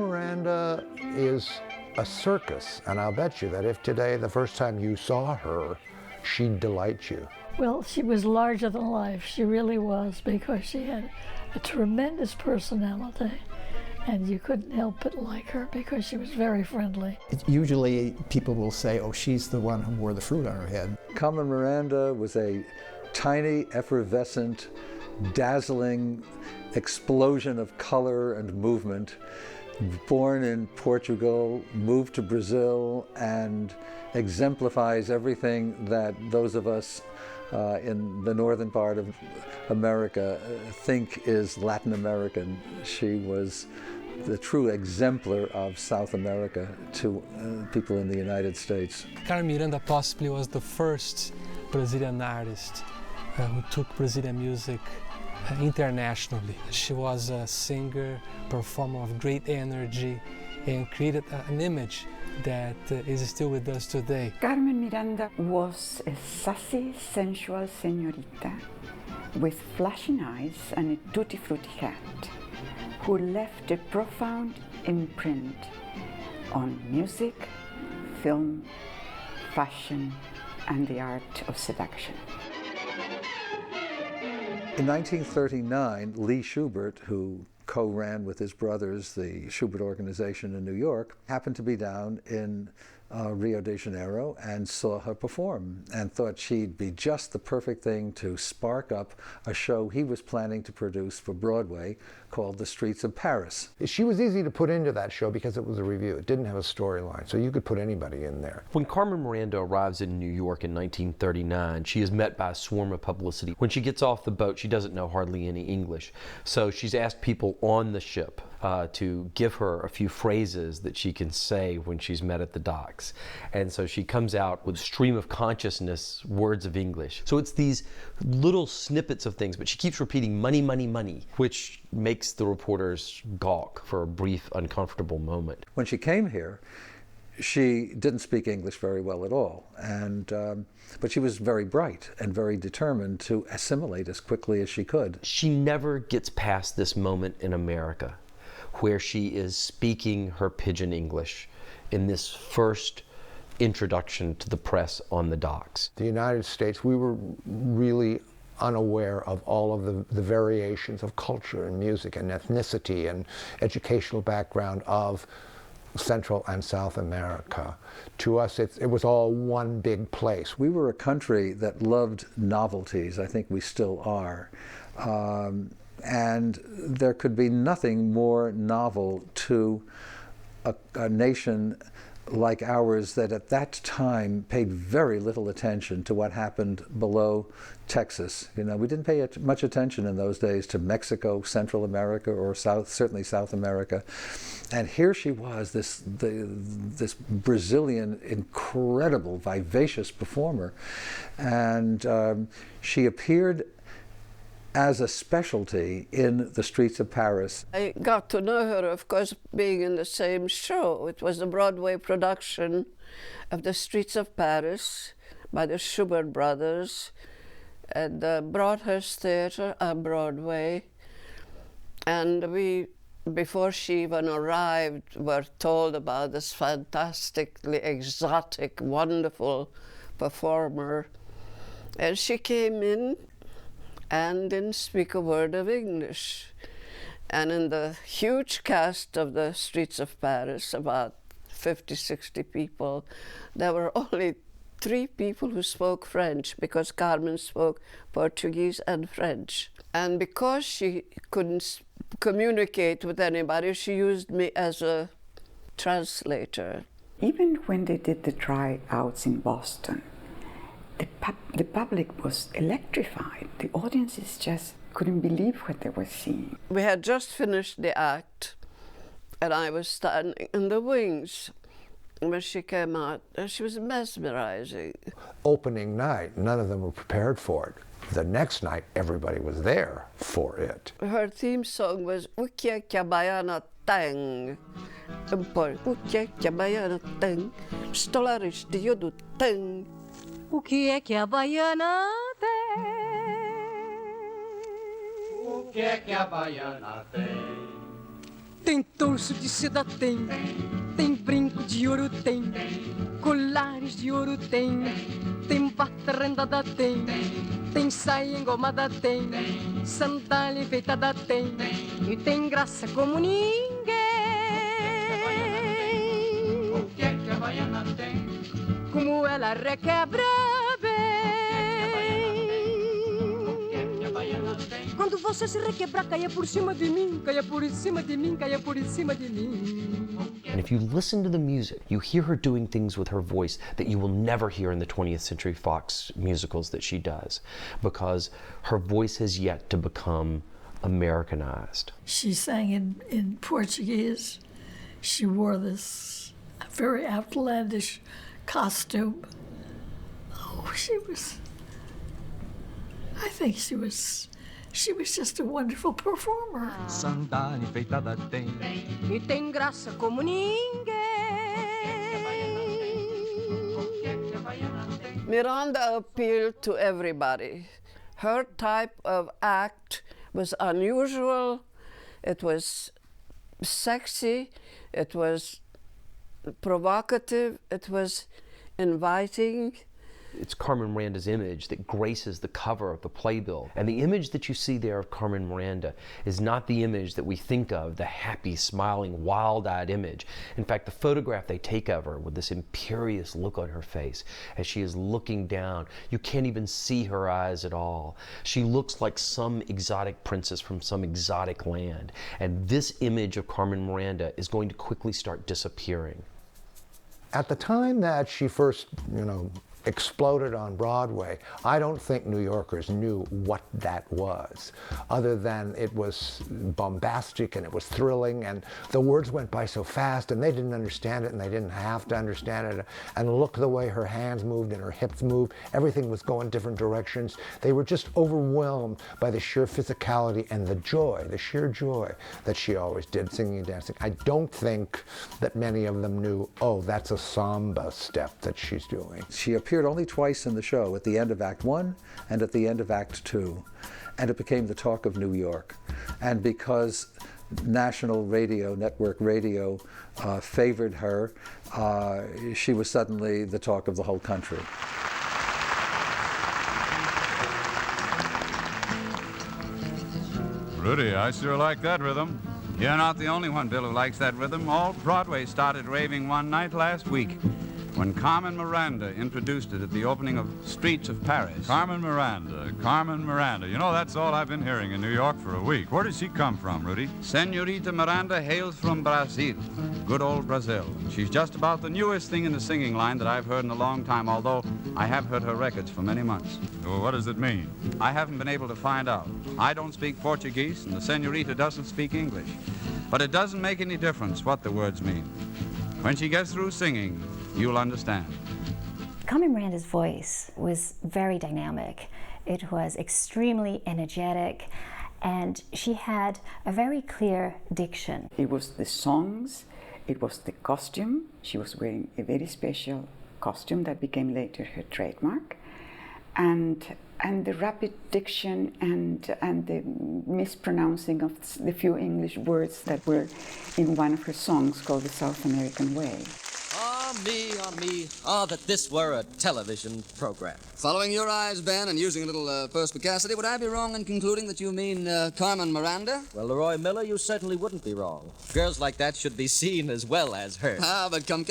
Miranda is a circus, and I'll bet you that if today, the first time you saw her, she'd delight you. Well, she was larger than life. She really was, because she had a tremendous personality, and you couldn't help but like her because she was very friendly. Usually people will say, oh, she's the one who wore the fruit on her head. Carmen Miranda was a tiny, effervescent, dazzling explosion of color and movement. Born in Portugal, moved to Brazil, and exemplifies everything that those of us in the northern part of America think is Latin American. She was the true exemplar of South America to people in the United States. Carmen Miranda possibly was the first Brazilian artist who took Brazilian music internationally. She was a singer, performer of great energy, and created an image that is still with us today. Carmen Miranda was a sassy, sensual señorita with flashing eyes and a tutti-frutti hat, who left a profound imprint on music, film, fashion, and the art of seduction. In 1939, Lee Schubert, who co-ran with his brothers the Schubert Organization in New York, happened to be down in Rio de Janeiro and saw her perform and thought she'd be just the perfect thing to spark up a show he was planning to produce for Broadway called The Streets of Paris. She was easy to put into that show because it was a review. It didn't have a storyline, so you could put anybody in there. When Carmen Miranda arrives in New York in 1939, she is met by a swarm of publicity. When she gets off the boat, she doesn't know hardly any English, so she's asked people on the ship to give her a few phrases that she can say when she's met at the docks. And so she comes out with stream of consciousness words of English. So it's these little snippets of things, but she keeps repeating money, money, money, which makes the reporters gawk for a brief, uncomfortable moment. When she came here, she didn't speak English very well at all, but she was very bright and very determined to assimilate as quickly as she could. She never gets past this moment in America where she is speaking her pidgin English in this first introduction to the press on the docks. The United States, we were really unaware of all of the variations of culture and music and ethnicity and educational background of Central and South America. To us, it was all one big place. We were a country that loved novelties. I think we still are. And there could be nothing more novel to a nation like ours that at that time paid very little attention to what happened below Texas. You know, we didn't pay much attention in those days to Mexico, Central America, or certainly South America. And here she was, this Brazilian, incredible, vivacious performer. And she appeared as a specialty in The Streets of Paris. I got to know her, of course, being in the same show. It was the Broadway production of The Streets of Paris by the Schubert brothers at the Broadhurst Theatre on Broadway. And we, before she even arrived, were told about this fantastically exotic, wonderful performer. And she came in and didn't speak a word of English. And in the huge cast of The Streets of Paris, about 50, 60 people, there were only 3 people who spoke French, because Carmen spoke Portuguese and French. And because she couldn't communicate with anybody, she used me as a translator. Even when they did the tryouts in Boston, the public was electrified. The audiences just couldn't believe what they were seeing. We had just finished the act, and I was standing in the wings when she came out, and she was mesmerizing. Opening night, none of them were prepared for it. The next night, everybody was there for it. Her theme song was "Ukia Baiana Tang." Ukia Baiana Tang, Stolaris Diodo Tang. O que é que a baiana tem? O que é que a baiana tem? Tem torso de seda, tem brinco de ouro, tem colares de ouro, tem bata rendada, tem saia engomada, tem sandália enfeitada, tem e tem graça como ninguém. Como ela requebra quando você se requebrar, caia por cima de mim, caia por cima de mim, caia por cima de mim. And if you listen to the music, you hear her doing things with her voice that you will never hear in the 20th Century Fox musicals that she does, because her voice has yet to become Americanized. She sang in Portuguese. She wore this very outlandish costume. Oh, I think she was just a wonderful performer. Sandália enfeitada tem e tem graça como ninguém. Miranda appealed to everybody. Her type of act was unusual, it was sexy, it was provocative, it was inviting. It's Carmen Miranda's image that graces the cover of the playbill. And the image that you see there of Carmen Miranda is not the image that we think of, the happy, smiling, wild-eyed image. In fact, the photograph they take of her with this imperious look on her face as she is looking down, you can't even see her eyes at all. She looks like some exotic princess from some exotic land. And this image of Carmen Miranda is going to quickly start disappearing. At the time that she first, exploded on Broadway, I don't think New Yorkers knew what that was, other than it was bombastic and it was thrilling, and the words went by so fast and they didn't understand it and they didn't have to understand it. And look the way her hands moved and her hips moved, everything was going different directions. They were just overwhelmed by the sheer physicality and the sheer joy that she always did, singing and dancing. I don't think that many of them knew, oh, that's a samba step that she's doing. She appeared only twice in the show, at the end of Act 1 and at the end of Act 2. And it became the talk of New York. And because national radio, network radio, favored her, she was suddenly the talk of the whole country. Rudy, I sure like that rhythm. You're not the only one, Bill, who likes that rhythm. All Broadway started raving one night last week when Carmen Miranda introduced it at the opening of Streets of Paris. Carmen Miranda, Carmen Miranda. You know, that's all I've been hearing in New York for a week. Where does she come from, Rudy? Senorita Miranda hails from Brazil, good old Brazil. She's just about the newest thing in the singing line that I've heard in a long time, although I have heard her records for many months. Well, what does it mean? I haven't been able to find out. I don't speak Portuguese, and the senorita doesn't speak English. But it doesn't make any difference what the words mean. When she gets through singing, you'll understand. Carmen Miranda's voice was very dynamic. It was extremely energetic, and she had a very clear diction. It was the songs, it was the costume. She was wearing a very special costume that became later her trademark, and the rapid diction and the mispronouncing of the few English words that were in one of her songs called The South American Way. Ah, me, that this were a television program. Following your eyes, Ben, and using a little perspicacity, would I be wrong in concluding that you mean Carmen Miranda? Well, Leroy Miller, you certainly wouldn't be wrong. Girls like that should be seen as well as heard. Ah, but come,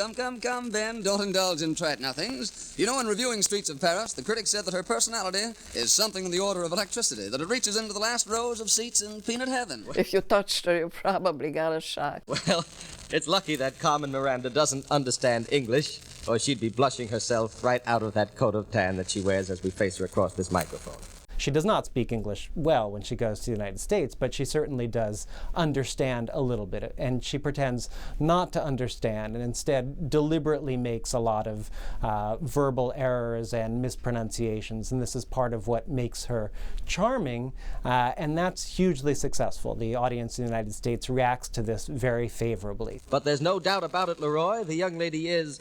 Ben, don't indulge in trite nothings. You know, in reviewing Streets of Paris, the critics said that her personality is something in the order of electricity, that it reaches into the last rows of seats in peanut heaven. If you touched her, you probably got a shock. Well, it's lucky that Carmen Miranda doesn't understand English, or she'd be blushing herself right out of that coat of tan that she wears as we face her across this microphone. She does not speak English well when she goes to the United States, but she certainly does understand a little bit, and she pretends not to understand and instead deliberately makes a lot of verbal errors and mispronunciations, and this is part of what makes her charming, and that's hugely successful. The audience in the United States reacts to this very favorably. But there's no doubt about it, Leroy, the young lady is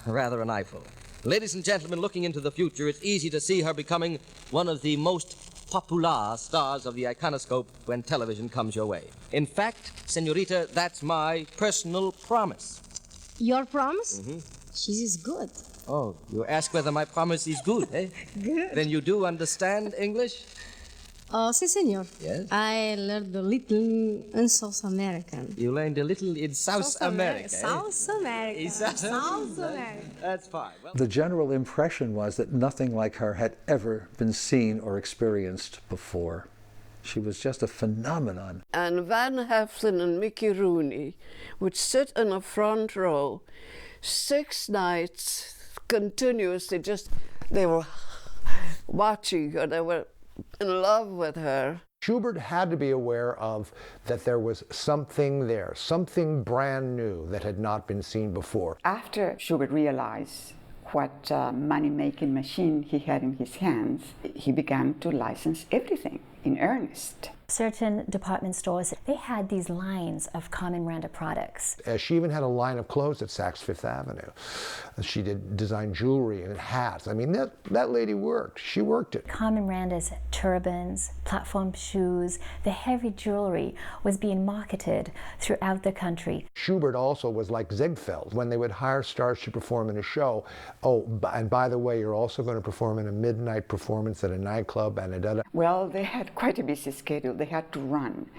rather an eyeful. Ladies and gentlemen, looking into the future, it's easy to see her becoming one of the most popular stars of the iconoscope when television comes your way. In fact, senorita, that's my personal promise. Your promise? Mm-hmm. She's good. Oh, you ask whether my promise is good, eh? Good. Then you do understand English? Oh, sí, señor. Yes? I learned a little in South American. You learned a little in South America. South America. In South America. That's fine. Well, The general impression was that nothing like her had ever been seen or experienced before. She was just a phenomenon. And Van Heflin and Mickey Rooney would sit in a front row 6 nights continuously, they were watching her, they were in love with her. Schubert had to be aware of that there was something there, something brand new that had not been seen before. After Schubert realized what money-making machine he had in his hands, he began to license everything in earnest. Certain department stores, they had these lines of Carmen Miranda products. She even had a line of clothes at Saks Fifth Avenue. She did design jewelry and hats. I mean, that lady worked. She worked it. Carmen Miranda's turbans, platform shoes, the heavy jewelry was being marketed throughout the country. Schubert also was like Ziegfeld. When they would hire stars to perform in a show, and by the way, you're also going to perform in a midnight performance at a nightclub and a Well, they had quite a busy schedule. They had to run.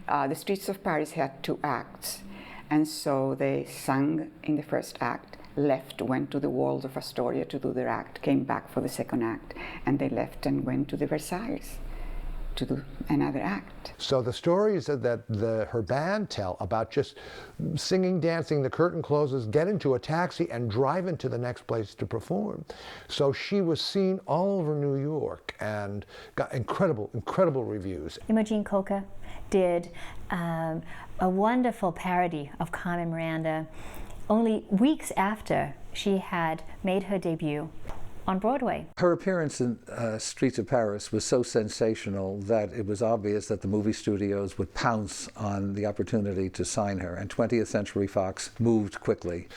The Streets of Paris had 2 acts, and so they sang in the first act, left, went to the Walls of Astoria to do their act, came back for the second act, and they left and went to the Versailles to do another act. So the stories that her band tell about just singing, dancing, the curtain closes, get into a taxi and drive into the next place to perform. So she was seen all over New York and got incredible, incredible reviews. Imogene Coca did a wonderful parody of Carmen Miranda only weeks after she had made her debut on Broadway. Her appearance in Streets of Paris was so sensational that it was obvious that the movie studios would pounce on the opportunity to sign her, and 20th Century Fox moved quickly.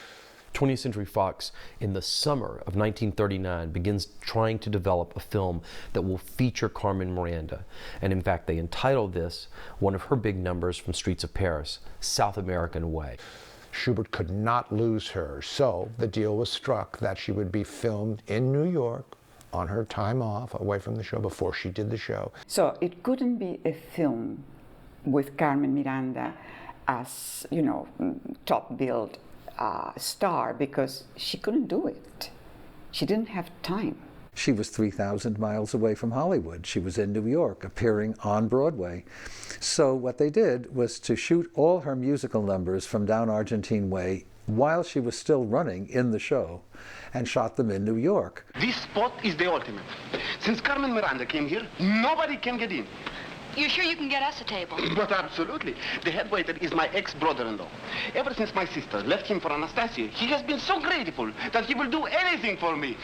20th Century Fox, in the summer of 1939, begins trying to develop a film that will feature Carmen Miranda. And in fact, they entitled this, one of her big numbers from Streets of Paris, South American Way. Schubert could not lose her, so the deal was struck that she would be filmed in New York on her time off, away from the show, before she did the show. So it couldn't be a film with Carmen Miranda as, top-billed star, because she couldn't do it. She didn't have time. She was 3,000 miles away from Hollywood. She was in New York, appearing on Broadway. So what they did was to shoot all her musical numbers from Down Argentine Way while she was still running in the show, and shot them in New York. This spot is the ultimate. Since Carmen Miranda came here, nobody can get in. You're sure you can get us a table? But absolutely. The head waiter is my ex-brother-in-law. Ever since my sister left him for Anastasia, he has been so grateful that he will do anything for me.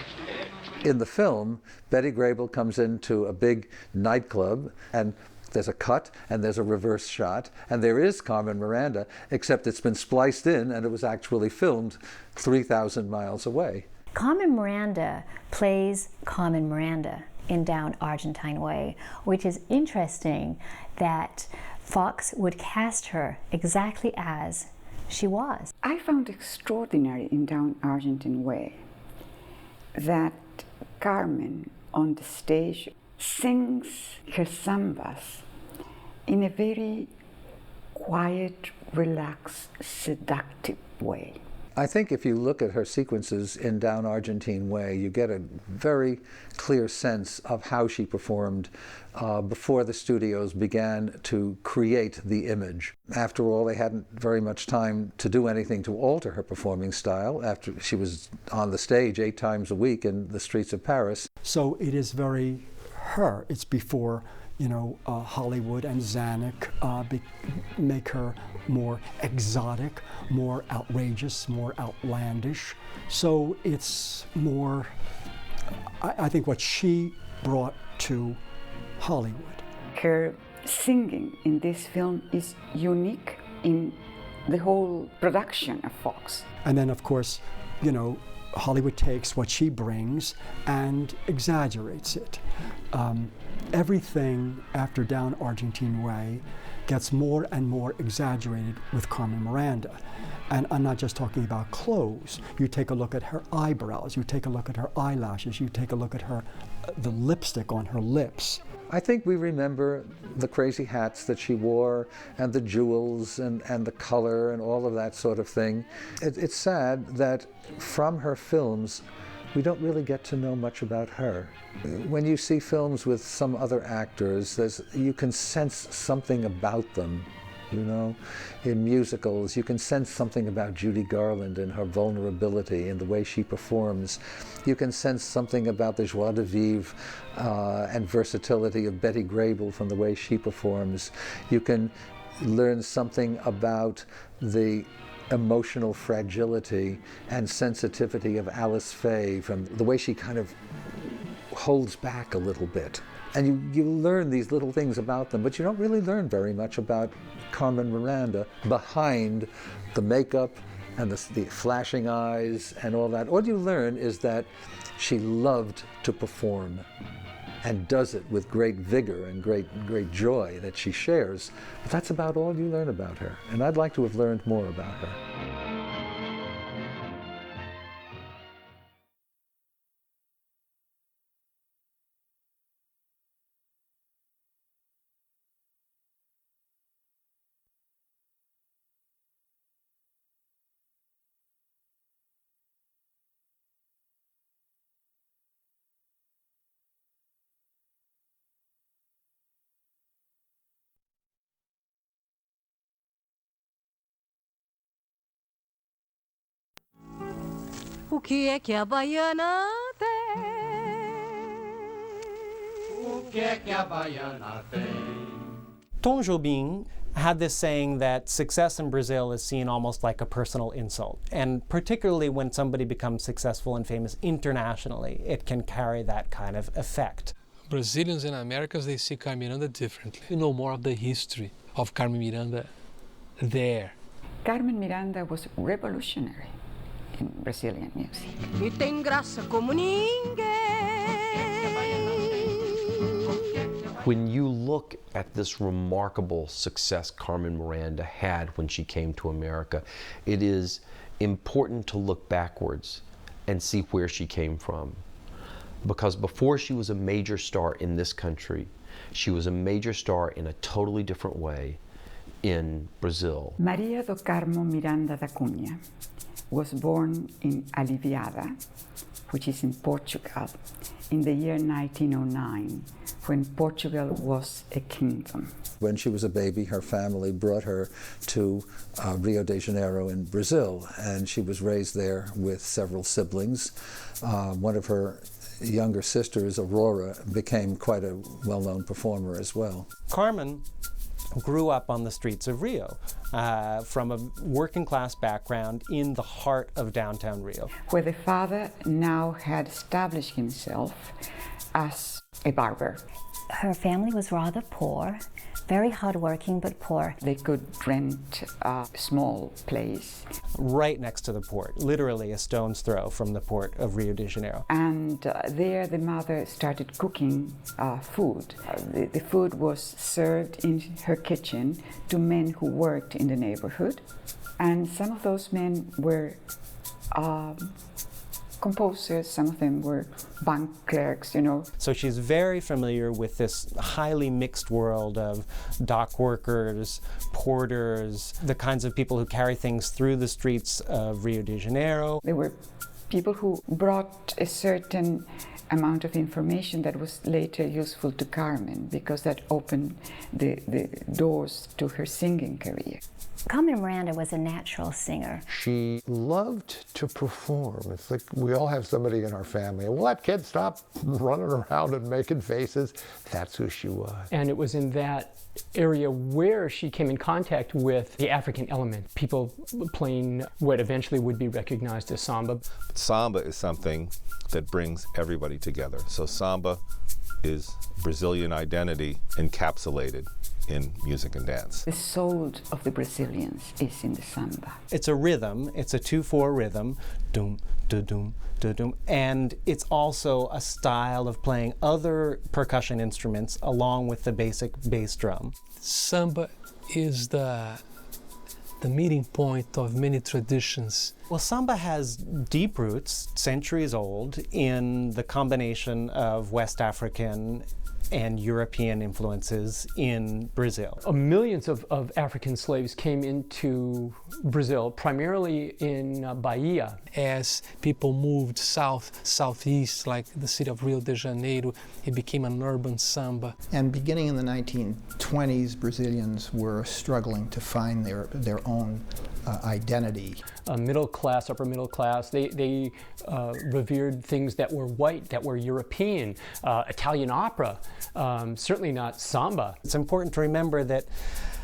In the film, Betty Grable comes into a big nightclub, and there's a cut and there's a reverse shot, and there is Carmen Miranda, except it's been spliced in and it was actually filmed 3,000 miles away. Carmen Miranda plays Carmen Miranda in Down Argentine Way, which is interesting that Fox would cast her exactly as she was. I found extraordinary in Down Argentine Way that Carmen on the stage sings her sambas in a very quiet, relaxed, seductive way. I think if you look at her sequences in Down Argentine Way, you get a very clear sense of how she performed before the studios began to create the image. After all, they hadn't very much time to do anything to alter her performing style after she was on the stage 8 times a week in the streets of Paris. So it is very her. It's before, Hollywood and Zanuck make her more exotic, more outrageous, more outlandish. So it's more, I think, what she brought to Hollywood. Her singing in this film is unique in the whole production of Fox. And then, of course, Hollywood takes what she brings and exaggerates it. everything after Down Argentine Way gets more and more exaggerated with Carmen Miranda. And I'm not just talking about clothes. You take a look at her eyebrows, you take a look at her eyelashes, you take a look at her, the lipstick on her lips. I think we remember the crazy hats that she wore and the jewels and the color and all of that sort of thing. It's sad that from her films, we don't really get to know much about her. When you see films with some other actors, you can sense something about them. You know, in musicals, you can sense something about Judy Garland and her vulnerability and the way she performs. You can sense something about the joie de vivre and versatility of Betty Grable from the way she performs. You can learn something about the emotional fragility and sensitivity of Alice Faye from the way she kind of holds back a little bit. And you learn these little things about them, but you don't really learn very much about Carmen Miranda behind the makeup and the flashing eyes and all that. All you learn is that she loved to perform and does it with great vigor and great joy that she shares. But that's about all you learn about her. And I'd like to have learned more about her. O que é que a baiana tem? O que é que a baiana tem? Tom Jobim had this saying that success in Brazil is seen almost like a personal insult. And particularly when somebody becomes successful and famous internationally, it can carry that kind of effect. Brazilians and Americans, they see Carmen Miranda differently. You know more of the history of Carmen Miranda there. Carmen Miranda was revolutionary in Brazilian music. E tem graça como ninguém. When you look at this remarkable success Carmen Miranda had when she came to America, it is important to look backwards and see where she came from. Because before she was a major star in this country, she was a major star in a totally different way in Brazil. Maria do Carmo Miranda da Cunha was born in Aliviada, which is in Portugal, in the year 1909, when Portugal was a kingdom. When she was a baby, her family brought her to Rio de Janeiro in Brazil, and she was raised there with several siblings. One of her younger sisters, Aurora, became quite a well-known performer as well. Carmen grew up on the streets of Rio from a working class background in the heart of downtown Rio, where the father now had established himself as a barber. Her family was rather poor, very hardworking but poor. They could rent a small place right next to the port, literally a stone's throw from the port of Rio de Janeiro. And there the mother started cooking food. The food was served in her kitchen to men who worked in the neighborhood. And some of those men were composers, some of them were bank clerks, you know. So she's very familiar with this highly mixed world of dock workers, porters, the kinds of people who carry things through the streets of Rio de Janeiro. There were people who brought a certain amount of information that was later useful to Carmen, because that opened the doors to her singing career. Carmen Miranda was a natural singer. She loved to perform. It's like we all have somebody in our family. Will that kid stop running around and making faces? That's who she was. And it was in that area where she came in contact with the African element, people playing what eventually would be recognized as samba. Samba is something that brings everybody together. So samba is Brazilian identity encapsulated in music and dance. The soul of the Brazilians is in the samba. It's a rhythm, it's a 2/4 rhythm, doom, da-doom, da-doom, and it's also a style of playing other percussion instruments along with the basic bass drum. Samba is the meeting point of many traditions. Well, samba has deep roots, centuries old, in the combination of West African and European influences in Brazil. Millions of African slaves came into Brazil, primarily in Bahia. As people moved southeast, like the city of Rio de Janeiro, it became an urban samba. And beginning in the 1920s, Brazilians were struggling to find their own identity. Middle class, upper middle class, they revered things that were white, that were European, Italian opera, certainly not samba. It's important to remember that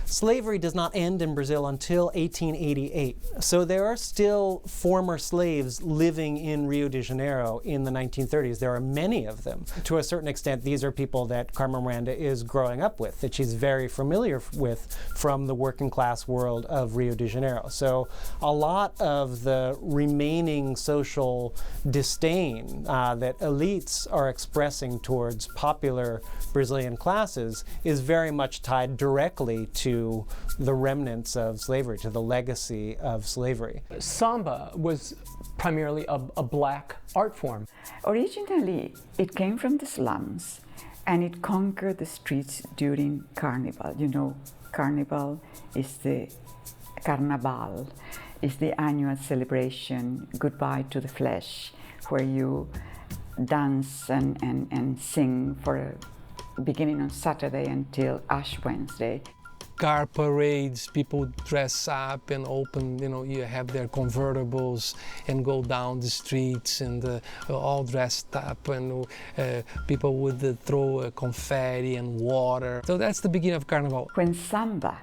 slavery does not end in Brazil until 1888. So there are still former slaves living in Rio de Janeiro in the 1930s. There are many of them. To a certain extent, these are people that Carmen Miranda is growing up with, that she's very familiar with from the working class world of Rio de Janeiro. So a lot of the remaining social disdain that elites are expressing towards popular Brazilian classes is very much tied directly to the remnants of slavery, to the legacy of slavery. Samba was primarily a black art form. Originally, it came from the slums and it conquered the streets during Carnival. You know, Carnival is the Carnaval, is the annual celebration, goodbye to the flesh, where you dance and sing for beginning on Saturday until Ash Wednesday. Car parades, people dress up and open, you have their convertibles and go down the streets and all dressed up, and people would throw confetti and water. So that's the beginning of Carnival. When samba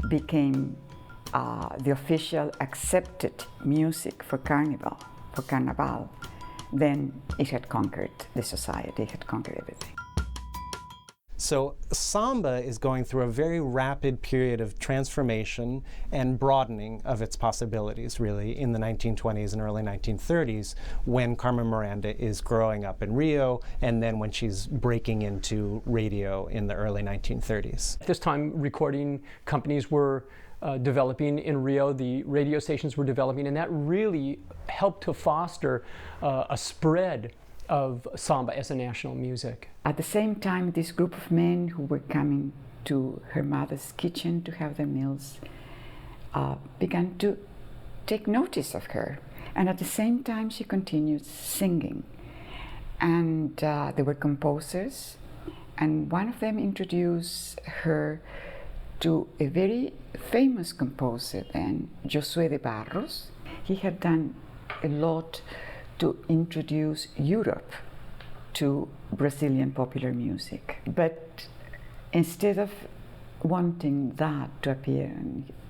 became the official accepted music for Carnival, then it had conquered the society, it had conquered everything. So samba is going through a very rapid period of transformation and broadening of its possibilities, really, in the 1920s and early 1930s, when Carmen Miranda is growing up in Rio, and then when she's breaking into radio in the early 1930s. At this time, recording companies were developing in Rio, the radio stations were developing, and that really helped to foster a spread of samba as a national music. At the same time, this group of men who were coming to her mother's kitchen to have their meals began to take notice of her. And at the same time, she continued singing. And there were composers, and one of them introduced her to a very famous composer then, Josué de Barros. He had done a lot to introduce Europe to Brazilian popular music. But instead of wanting that to appear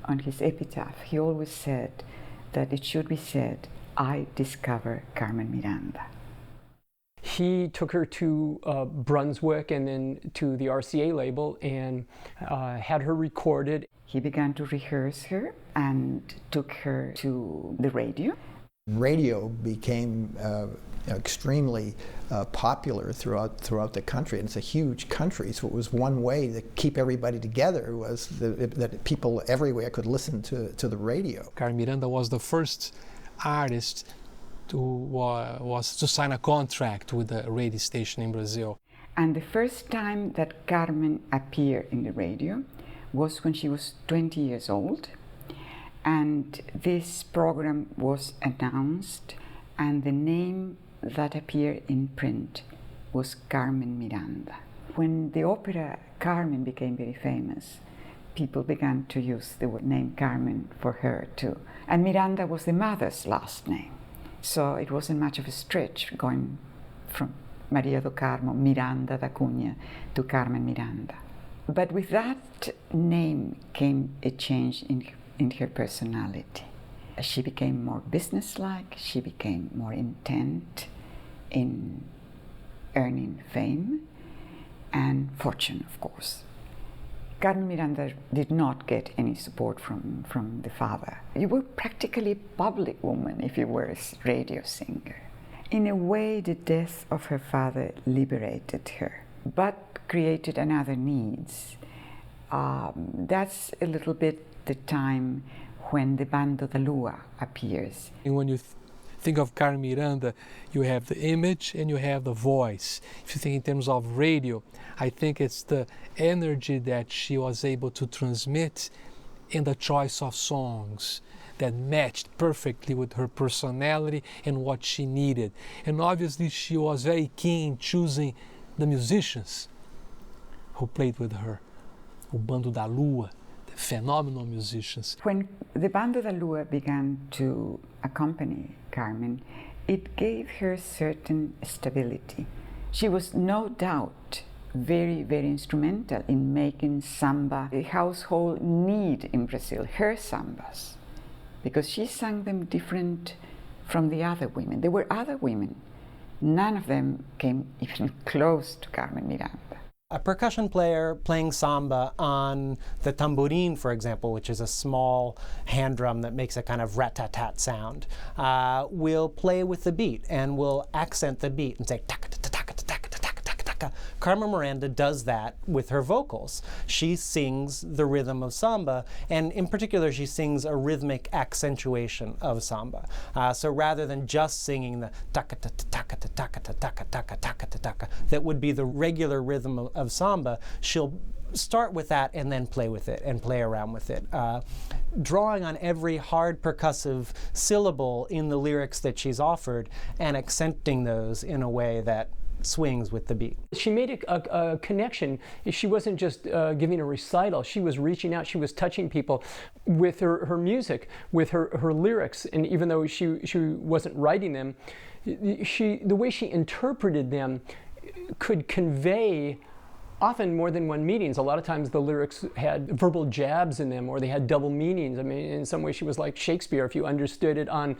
on his epitaph, he always said that it should be said, I discover Carmen Miranda. He took her to Brunswick and then to the RCA label and had her recorded. He began to rehearse her and took her to the radio. Radio became extremely popular throughout the country, and it's a huge country, so it was one way to keep everybody together, was that people everywhere could listen to the radio. Carmen Miranda was the first artist to sign a contract with a radio station in Brazil. And the first time that Carmen appeared in the radio was when she was 20 years old. And this program was announced, and the name that appeared in print was Carmen Miranda. When the opera Carmen became very famous, people began to use the name Carmen for her too. And Miranda was the mother's last name. So it wasn't much of a stretch going from Maria do Carmo, Miranda da Cunha, to Carmen Miranda. But with that name came a change in her personality. She became more businesslike, she became more intent in earning fame and fortune, of course. Carmen Miranda did not get any support from the father. You were practically a public woman if you were a radio singer. In a way, the death of her father liberated her, but created another needs. That's a little bit the time when the Bando da Lua appears. And when you think of Carmen Miranda, you have the image and you have the voice. If you think in terms of radio, I think it's the energy that she was able to transmit in the choice of songs that matched perfectly with her personality and what she needed. And obviously she was very keen in choosing the musicians who played with her. O Bando da Lua, the phenomenal musicians. When the Bando da Lua began to accompany Carmen, it gave her certain stability. She was no doubt very, very instrumental in making samba a household need in Brazil, her sambas, because she sang them different from the other women. There were other women. None of them came even close to Carmen Miranda. A percussion player playing samba on the tambourine, for example, which is a small hand drum that makes a kind of rat-tat-tat sound, will play with the beat and will accent the beat and say taka-ta-taka-ta-taka-ta-taka-ta-taka. Carmen Miranda does that with her vocals. She sings the rhythm of samba, and in particular she sings a rhythmic accentuation of samba. So rather than just singing the taka-ta-taka-ta-taka-ta-taka-ta-taka-ta-taka that would be the regular rhythm of samba, she'll start with that and then play with it and play around with it, drawing on every hard percussive syllable in the lyrics that she's offered and accenting those in a way that swings with the beat. She made a connection. She wasn't just giving a recital. She was reaching out. She was touching people with her music, with her lyrics. And even though she wasn't writing them, the way she interpreted them could convey often more than one meanings. A lot of times the lyrics had verbal jabs in them, or they had double meanings. I mean, in some ways she was like Shakespeare. If you understood it on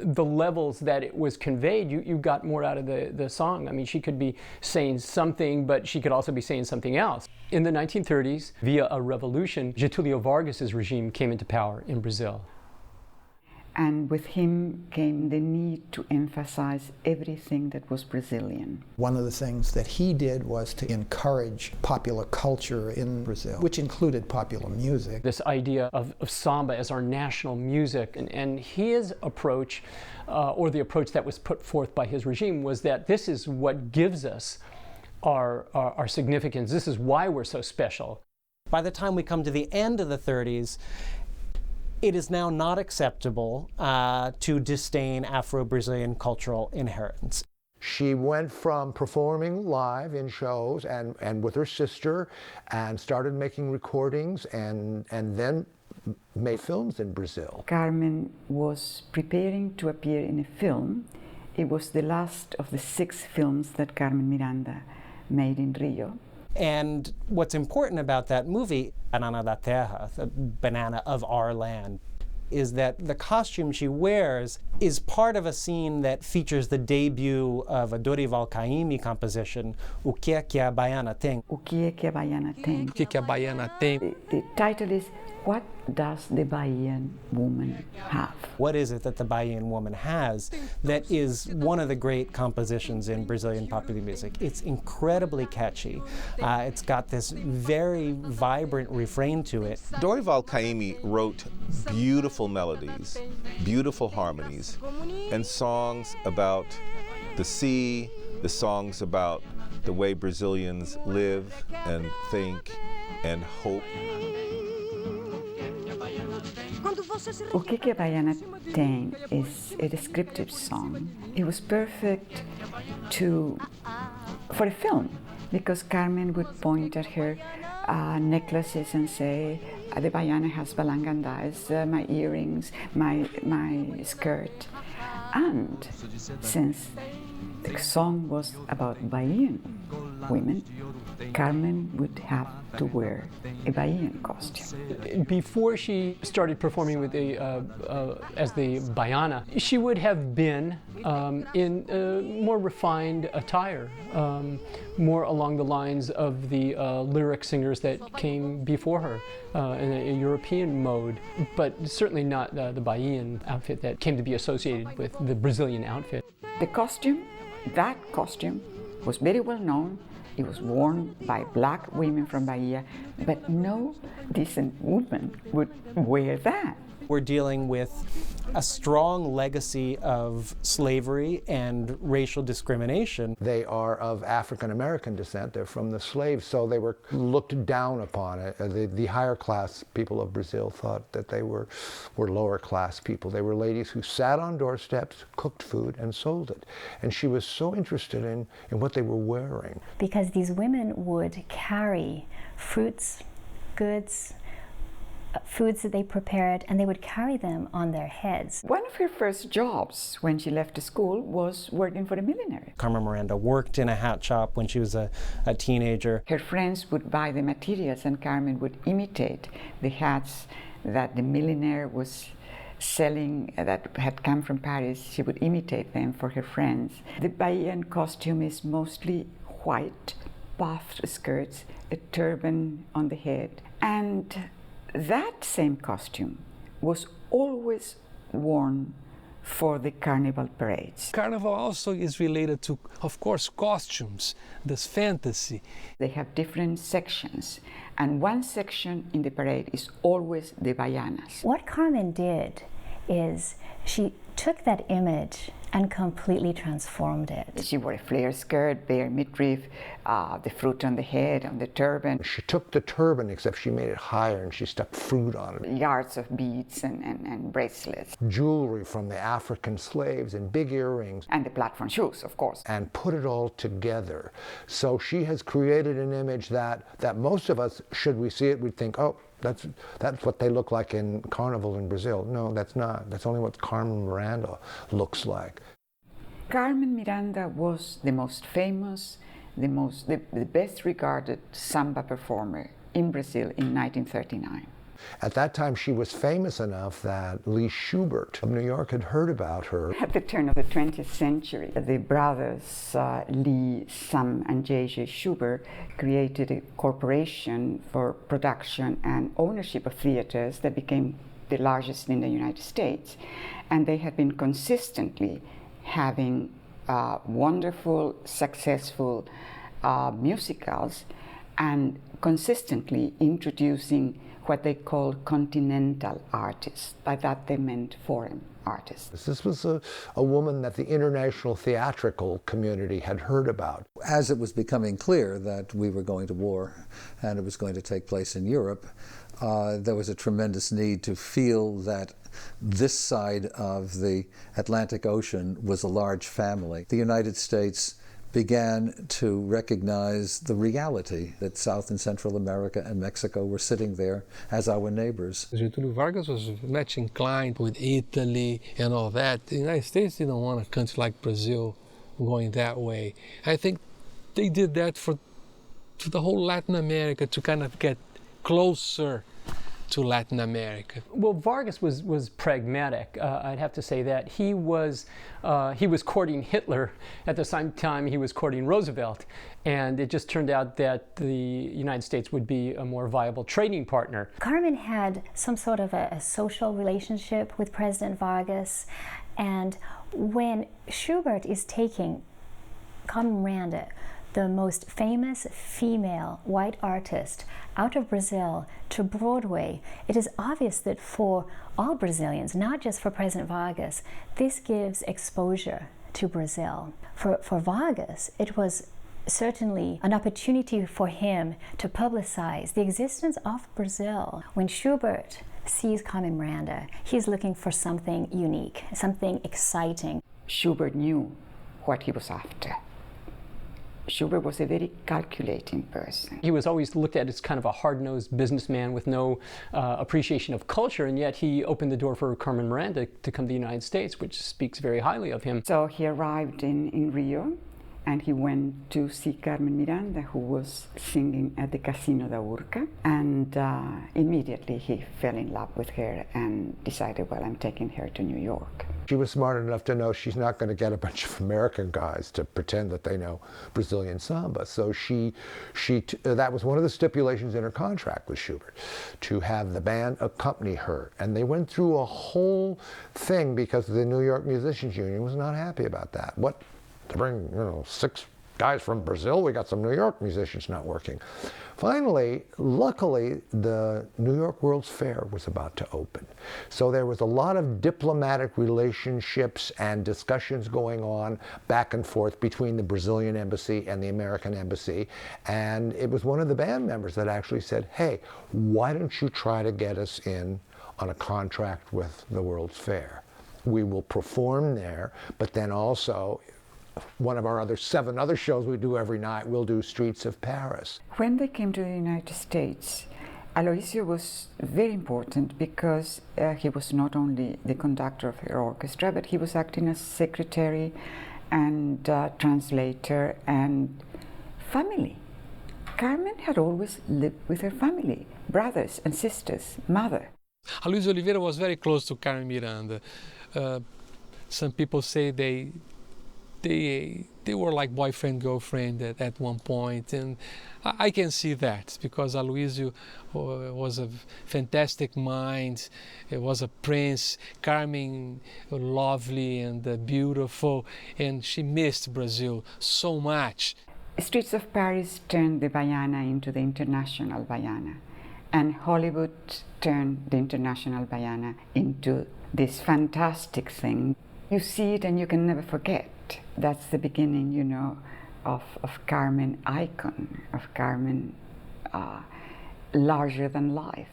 the levels that it was conveyed, you got more out of the song. I mean, she could be saying something, but she could also be saying something else. In the 1930s, via a revolution, Getúlio Vargas's regime came into power in Brazil. And with him came the need to emphasize everything that was Brazilian. One of the things that he did was to encourage popular culture in Brazil, which included popular music. This idea of samba as our national music, and his approach, or the approach that was put forth by his regime, was that this is what gives us our significance. This is why we're so special. By the time we come to the end of the 30s, it is now not acceptable to disdain Afro-Brazilian cultural inheritance. She went from performing live in shows and with her sister, and started making recordings and then made films in Brazil. Carmen was preparing to appear in a film. It was the last of the 6 films that Carmen Miranda made in Rio. And what's important about that movie, Banana da Terra, the banana of our land, is that the costume she wears is part of a scene that features the debut of a Dorival Caymmi composition, O Que É Que a Baiana Tem? O que é que a Baiana tem? O que que a Baiana tem? The title is, What Does the Bahian Woman Have? What is it that the Bahian woman has that is one of the great compositions in Brazilian popular music? It's incredibly catchy. It's got this very vibrant refrain to it. Dorival Caymmi wrote beautiful melodies, beautiful harmonies, and songs about the sea, the songs about the way Brazilians live and think and hope. O que que a Baiana tem is a descriptive song. It was perfect for a film, because Carmen would point at her necklaces and say, the Baiana has balangandais, my earrings, my skirt. And since the song was about Bahian women, Carmen would have to wear a Bahian costume. Before she started performing with as the Baiana, she would have been in more refined attire, more along the lines of the lyric singers that came before her in a European mode, but certainly not the Bahian outfit that came to be associated with the Brazilian outfit. The costume, that costume, was very well known. It was worn by black women from Bahia, but no decent woman would wear that. We're dealing with a strong legacy of slavery and racial discrimination. They are of African American descent. They're from the slaves, so they were looked down upon. The higher class people of Brazil thought that they were lower class people. They were ladies who sat on doorsteps, cooked food, and sold it. And she was so interested in what they were wearing. Because these women would carry fruits, goods, foods that they prepared, and they would carry them on their heads. One of her first jobs when she left school was working for a milliner. Carmen Miranda worked in a hat shop when she was a teenager. Her friends would buy the materials and Carmen would imitate the hats that the milliner was selling that had come from Paris. She would imitate them for her friends. The Bahian costume is mostly white, puffed skirts, a turban on the head, and that same costume was always worn for the carnival parades. Carnival also is related to, of course, costumes, this fantasy. They have different sections, and one section in the parade is always the Baianas. What Carmen did is she took that image and completely transformed it. She wore a flare skirt, bare midriff, the fruit on the head, on the turban. She took the turban, except she made it higher and she stuck fruit on it. Yards of beads and bracelets. Jewelry from the African slaves and big earrings. And the platform shoes, of course. And put it all together. So she has created an image that most of us, should we see it, we'd think, oh, that's what they look like in Carnival in Brazil. No, that's not. That's only what Carmen Miranda looks like. Carmen Miranda was the most famous, the best regarded samba performer in Brazil in 1939. At that time, she was famous enough that Lee Schubert of New York had heard about her. At the turn of the 20th century, the brothers Lee, Sam, and J.J. Schubert created a corporation for production and ownership of theaters that became the largest in the United States. And they have been consistently having wonderful, successful musicals and consistently introducing what they called continental artists. By that they meant foreign artists. This was a woman that the international theatrical community had heard about. As it was becoming clear that we were going to war and it was going to take place in Europe, there was a tremendous need to feel that this side of the Atlantic Ocean was a large family. The United States began to recognize the reality that South and Central America and Mexico were sitting there as our neighbors. Getúlio Vargas was much inclined with Italy and all that. The United States didn't want a country like Brazil going that way. I think they did that for the whole Latin America, to kind of get closer to Latin America. Well, Vargas was pragmatic. I'd have to say that he was courting Hitler at the same time he was courting Roosevelt, and it just turned out that the United States would be a more viable trading partner. Carmen had some sort of a social relationship with President Vargas, and when Schubert is taking Carmen Miranda, the most famous female white artist out of Brazil, to Broadway, it is obvious that for all Brazilians, not just for President Vargas, this gives exposure to Brazil. For Vargas, it was certainly an opportunity for him to publicize the existence of Brazil. When Schubert sees Carmen Miranda, he's looking for something unique, something exciting. Schubert knew what he was after. Schubert was a very calculating person. He was always looked at as kind of a hard-nosed businessman with no appreciation of culture, and yet he opened the door for Carmen Miranda to come to the United States, which speaks very highly of him. So he arrived in Rio and he went to see Carmen Miranda, who was singing at the Casino da Urca, and immediately he fell in love with her and decided, well, I'm taking her to New York. She was smart enough to know she's not going to get a bunch of American guys to pretend that they know Brazilian samba. So that was one of the stipulations in her contract with Schubert, to have the band accompany her. And they went through a whole thing because the New York Musicians Union was not happy about that. What, to bring, 6 guys from Brazil? We got some New York musicians not working. Finally, luckily, the New York World's Fair was about to open. So there was a lot of diplomatic relationships and discussions going on back and forth between the Brazilian embassy and the American embassy. And it was one of the band members that actually said, hey, why don't you try to get us in on a contract with the World's Fair? We will perform there, but then also, one of our other 7 other shows we do every night, we'll do Streets of Paris. When they came to the United States, Aloysio was very important because he was not only the conductor of her orchestra, but he was acting as secretary and translator and family. Carmen had always lived with her family, brothers and sisters, mother. Aloysio Oliveira was very close to Carmen Miranda. Some people say they were like boyfriend, girlfriend at one point, and I can see that because Aloysio was a fantastic mind. He was a prince. Carmen, lovely and beautiful, and she missed Brazil so much. Streets of Paris turned the Baiana into the international Baiana, and Hollywood turned the international Baiana into this fantastic thing. You see it and you can never forget. That's the beginning, of Carmen icon, of Carmen larger than life.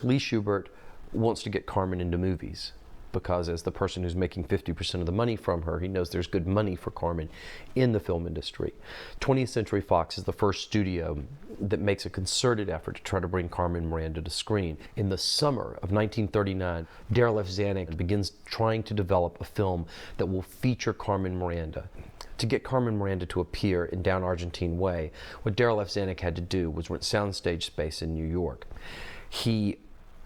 Lee Schubert wants to get Carmen into movies because as the person who's making 50% of the money from her, he knows there's good money for Carmen in the film industry. 20th Century Fox is the first studio that makes a concerted effort to try to bring Carmen Miranda to screen. In the summer of 1939, Darryl F. Zanuck begins trying to develop a film that will feature Carmen Miranda. To get Carmen Miranda to appear in Down Argentine Way, what Darryl F. Zanuck had to do was rent soundstage space in New York. He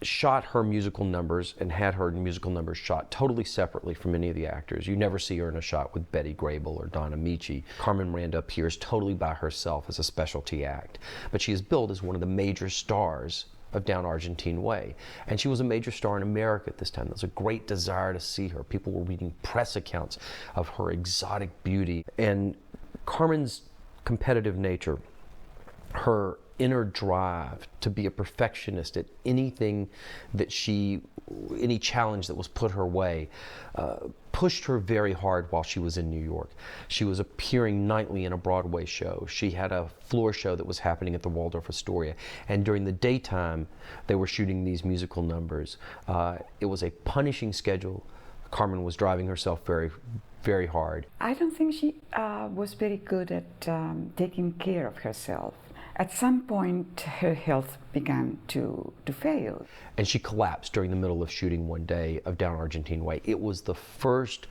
shot her musical numbers and had her musical numbers shot totally separately from any of the actors. You never see her in a shot with Betty Grable or Don Amici. Carmen Miranda appears totally by herself as a specialty act, but she is billed as one of the major stars of Down Argentine Way. And she was a major star in America at this time. There was a great desire to see her. People were reading press accounts of her exotic beauty. And Carmen's competitive nature, her inner drive to be a perfectionist at anything that any challenge that was put her way, pushed her very hard while she was in New York. She was appearing nightly in a Broadway show. She had a floor show that was happening at the Waldorf Astoria. And during the daytime, they were shooting these musical numbers. It was a punishing schedule. Carmen was driving herself very, very hard. I don't think she was very good at taking care of herself. At some point, her health began to fail. And she collapsed during the middle of shooting one day of Down Argentine Way. It was the first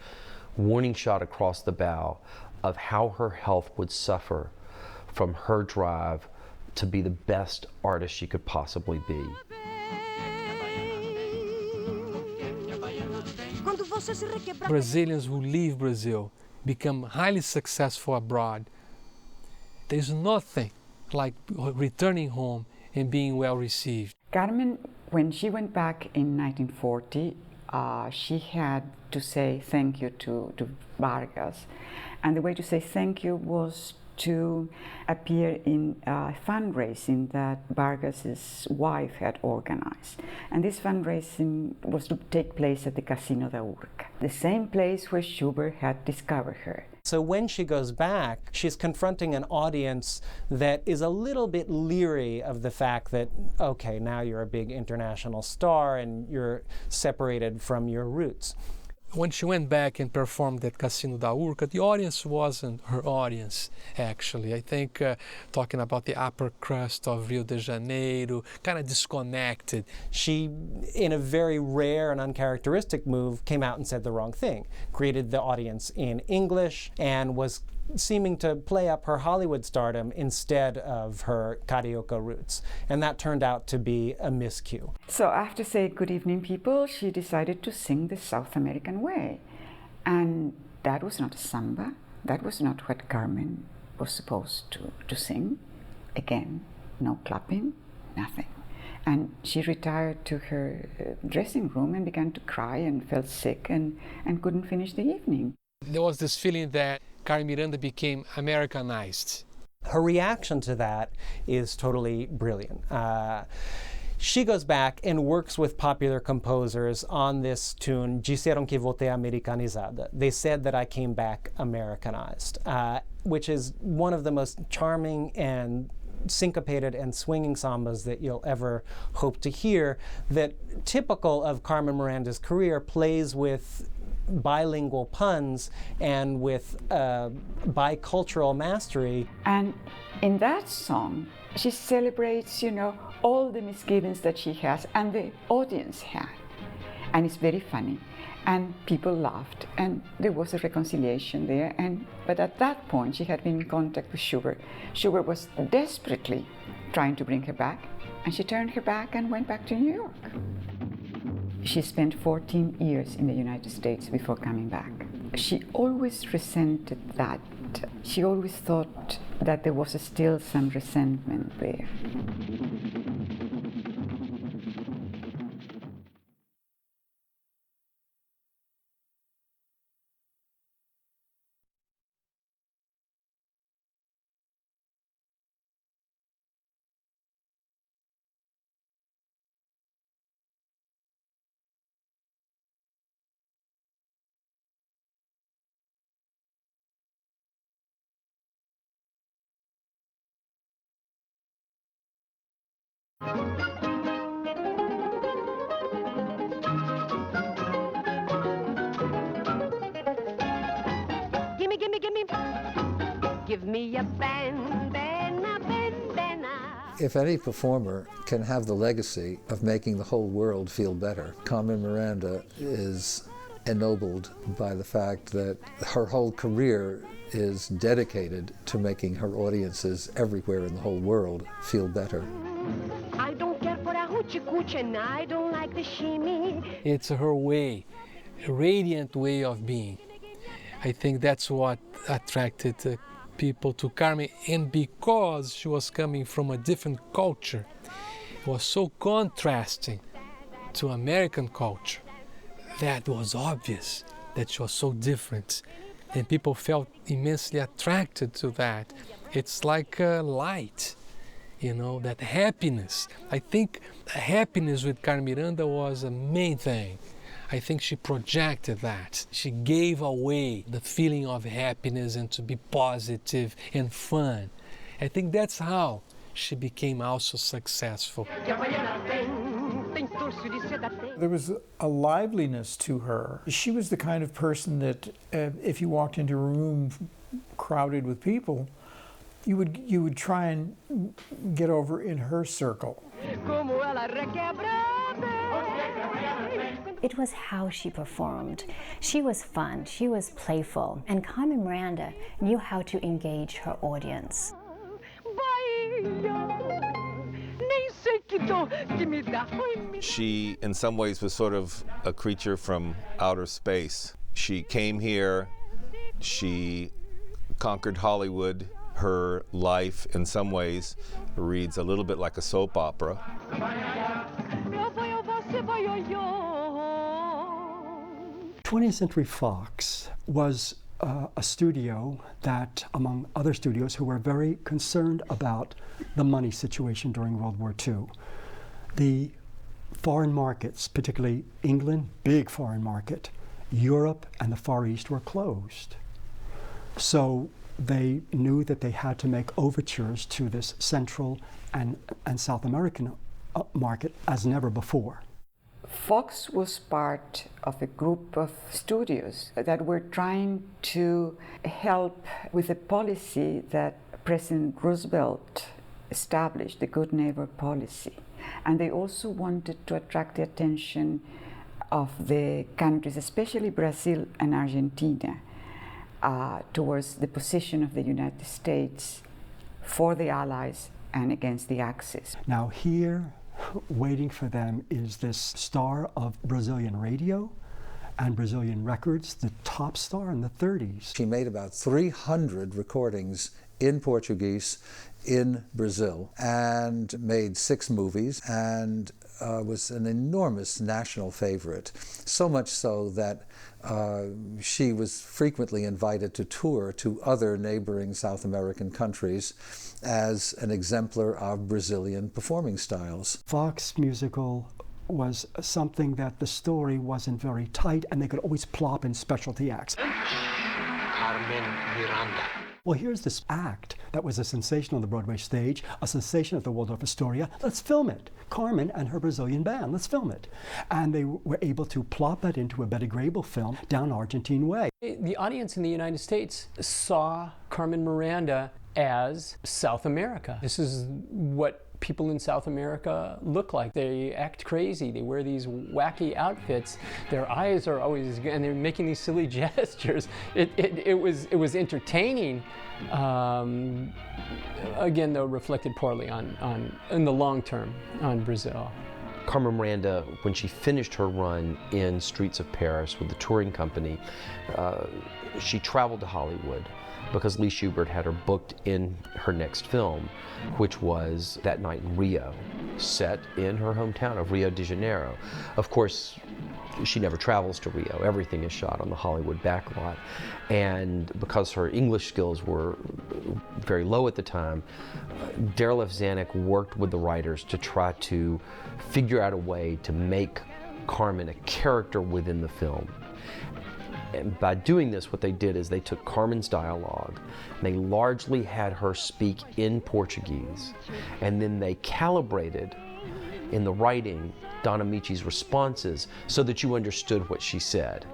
warning shot across the bow of how her health would suffer from her drive to be the best artist she could possibly be. Brazilians who leave Brazil become highly successful abroad. There's nothing like returning home and being well received. Carmen, when she went back in 1940, she had to say thank you to Vargas. And the way to say thank you was to appear in a fundraising that Vargas's wife had organized. And this fundraising was to take place at the Casino da Urca, the same place where Schubert had discovered her. So when she goes back, she's confronting an audience that is a little bit leery of the fact that, okay, now you're a big international star and you're separated from your roots. When she went back and performed at Casino da Urca, the audience wasn't her audience, actually. I think talking about the upper crust of Rio de Janeiro, kind of disconnected. She, in a very rare and uncharacteristic move, came out and said the wrong thing, greeted the audience in English, and was seeming to play up her Hollywood stardom instead of her carioca roots. And that turned out to be a miscue. So after saying good evening people, she decided to sing the South American way. And that was not a samba. That was not what Carmen was supposed to sing. Again, no clapping, nothing. And she retired to her dressing room and began to cry and felt sick and couldn't finish the evening. There was this feeling that Carmen Miranda became Americanized. Her reaction to that is totally brilliant. She goes back and works with popular composers on this tune, Disseram que voltei americanizada. They said that I came back Americanized, which is one of the most charming and syncopated and swinging sambas that you'll ever hope to hear, that, typical of Carmen Miranda's career, plays with bilingual puns and with bicultural mastery. And in that song, she celebrates, all the misgivings that she has and the audience had. And it's very funny. And people laughed, and there was a reconciliation there. But at that point, she had been in contact with Schubert. Schubert was desperately trying to bring her back, and she turned her back and went back to New York. She spent 14 years in the United States before coming back. She always resented that. She always thought that there was still some resentment there. Give me a bandana, bandana. If any performer can have the legacy of making the whole world feel better, Carmen Miranda is ennobled by the fact that her whole career is dedicated to making her audiences everywhere in the whole world feel better. I don't care for a hoochie coochie and I don't like the shimmy. It's her way, a radiant way of being. I think that's what attracted people to Carmen, and because she was coming from a different culture, it was so contrasting to American culture that was obvious that she was so different, and people felt immensely attracted to that. It's like a light, that happiness. I think happiness with Carmen Miranda was a main thing. I think she projected that. She gave away the feeling of happiness and to be positive and fun. I think that's how she became also successful. There was a liveliness to her. She was the kind of person that if you walked into a room crowded with people, you would try and get over in her circle. It was how she performed. She was fun, she was playful, and Carmen Miranda knew how to engage her audience. She, in some ways, was sort of a creature from outer space. She came here, she conquered Hollywood. Her life, in some ways, reads a little bit like a soap opera. 20th Century Fox was a studio that, among other studios who were very concerned about the money situation during World War II, the foreign markets, particularly England, big foreign market, Europe and the Far East were closed. So they knew that they had to make overtures to this Central and South American market as never before. Fox was part of a group of studios that were trying to help with the policy that President Roosevelt established, the Good Neighbor policy. And they also wanted to attract the attention of the countries, especially Brazil and Argentina, towards the position of the United States for the Allies and against the Axis. Now here, waiting for them is this star of Brazilian radio and Brazilian records, the top star in the 30s. She made about 300 recordings in Portuguese in Brazil and made 6 movies and was an enormous national favorite, so much so that she was frequently invited to tour to other neighboring South American countries as an exemplar of Brazilian performing styles. Fox musical was something that the story wasn't very tight and they could always plop in specialty acts. Carmen Miranda. Well, here's this act that was a sensation on the Broadway stage, a sensation at the Waldorf Astoria. Let's film it. Carmen and her Brazilian band, let's film it. And they were able to plop that into a Betty Grable film down Argentine way. The audience in the United States saw Carmen Miranda as South America. This is what people in South America look like. They act crazy. They wear these wacky outfits. Their eyes are always, and they're making these silly gestures. It was entertaining. Again, though, reflected poorly in the long term on Brazil. Carmen Miranda, when she finished her run in Streets of Paris with the touring company, she traveled to Hollywood because Lee Shubert had her booked in her next film, which was That Night in Rio, set in her hometown of Rio de Janeiro. Of course, she never travels to Rio. Everything is shot on the Hollywood backlot. And because her English skills were very low at the time, Darryl F. Zanuck worked with the writers to try to figure out a way to make Carmen a character within the film. And by doing this, what they did is they took Carmen's dialogue, and they largely had her speak in Portuguese, and then they calibrated in the writing Don Amici's responses so that you understood what she said.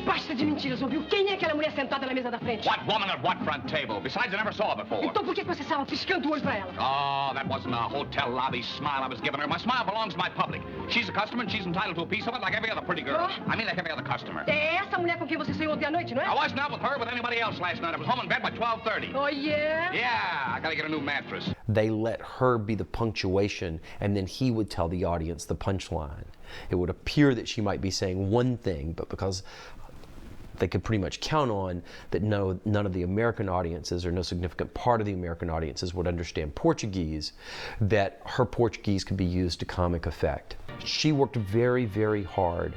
Basta de mentiras, ouviu? Quem é aquela mulher sentada na mesa da frente? What woman at what front table? Besides, I never saw her before. Então por que você estava piscando o olho pra ela? Oh, that wasn't a hotel lobby smile I was giving her. My smile belongs to my public. She's a customer and she's entitled to a piece of it like every other pretty girl. I mean like every other customer. É essa mulher com quem você saiu ontem à noite, não é? I wasn't out with her with anybody else last night. I was home in bed by 12:30. Oh, yeah? Yeah, I gotta get a new mattress. They let her be the punctuation, and then he would tell the audience the punchline. It would appear that she might be saying one thing, but because they could pretty much count on that none of the American audiences or no significant part of the American audiences would understand Portuguese, that her Portuguese could be used to comic effect. She worked very, very hard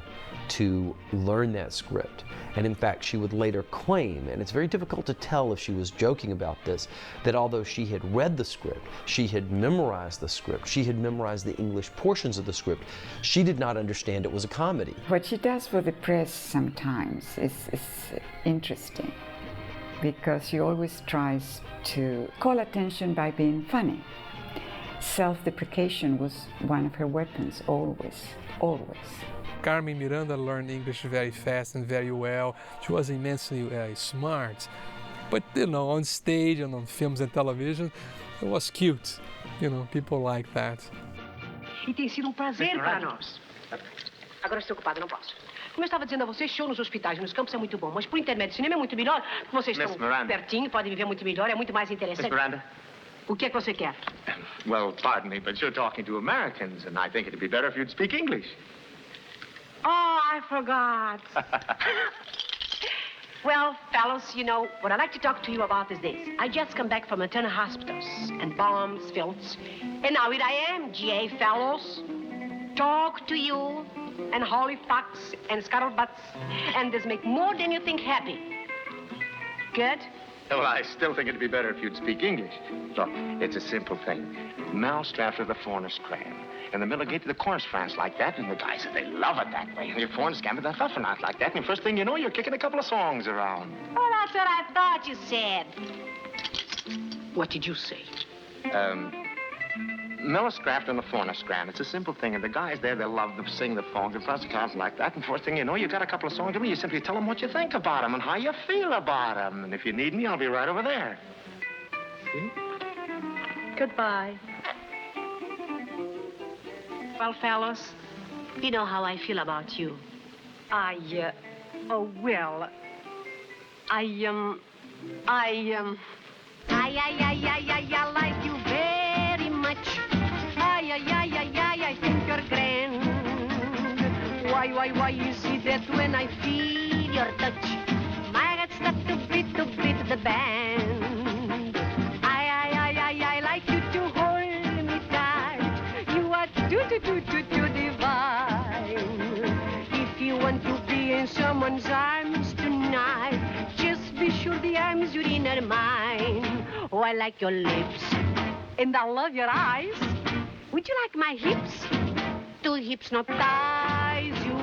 to learn that script. And in fact, she would later claim, and it's very difficult to tell if she was joking about this, that although she had read the script, she had memorized the script, she had memorized the English portions of the script, she did not understand it was a comedy. What she does for the press sometimes is interesting, because she always tries to call attention by being funny. Self-deprecation was one of her weapons, always, always. Carmen Miranda learned English very fast and very well. She was immensely smart. But, you know, on stage and on films and television, it was cute. You know, people like that. E tem sido prazer para nós. Agora estou ocupada, não posso. Como eu estava dizendo a vocês, show nos hospitais e nos campos é muito bom, mas por intermédio do cinema é muito melhor, porque vocês estão pertinho, podem viver muito melhor, é muito mais interessante. Miss Miranda? O que é que você quer? Well, pardon me, but you're talking to Americans, and I think it'd be better if you'd speak English. Oh, I forgot. Well, fellows, you know, what I'd like to talk to you about is this. I just come back from maternal hospitals and bombs, films, and now here I am, G.A. fellows. Talk to you and Holly Fox and Scuttlebutts, and this make more than you think happy. Good? Well, I still think it'd be better if you'd speak English. Look, it's a simple thing. Mousetraps are the foreigner's cram. And the middle gate to the corners France like that, and the guys, they love it that way. And your foreign scamper, the fuffernuts like that, and the first thing you know, you're kicking a couple of songs around. Well, that's what I thought you said. What did you say? Mousetrap and the foreigner's scram. It's a simple thing, and the guys there, they love to sing the songs and fuss cars like that. And first thing you know, you got a couple of songs to me. You simply tell them what you think about them and how you feel about them. And if you need me, I'll be right over there. See? Goodbye. Well, fellas, you know how I feel about you. I like you very much. I think you're grand. Why, you see that when I feel your touch, my heart starts to beat the band. I like you to hold me tight. You are too divine. If you want to be in someone's arms tonight, just be sure the arms you're in are mine. Oh, I like your lips, and I love your eyes. Would you like my hips to hypnotize you?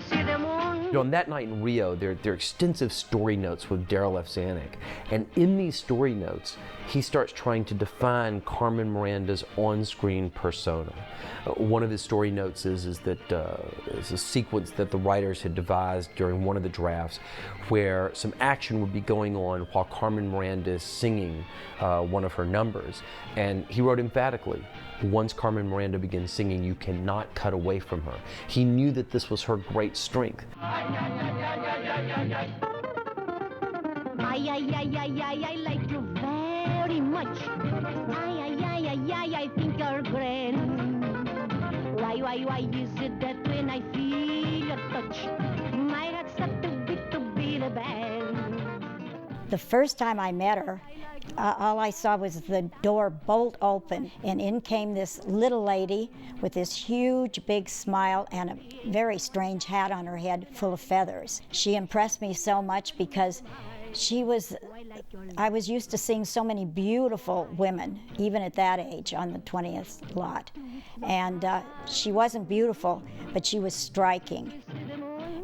See them on. On that night in Rio, there are extensive story notes with Darryl F. Zanuck, and in these story notes, he starts trying to define Carmen Miranda's on-screen persona. One of his story notes is that it's a sequence that the writers had devised during one of the drafts where some action would be going on while Carmen Miranda is singing one of her numbers. And he wrote emphatically, once Carmen Miranda begins singing, you cannot cut away from her. He knew that this was her great strength. I like you very much. I think you're grand. Why is it that when I feel your touch, my heart starts to beat a band? The first time I met her, all I saw was the door bolt open, and in came this little lady with this huge big smile and a very strange hat on her head full of feathers. She impressed me so much because I was used to seeing so many beautiful women, even at that age, on the 20th lot. And she wasn't beautiful, but she was striking.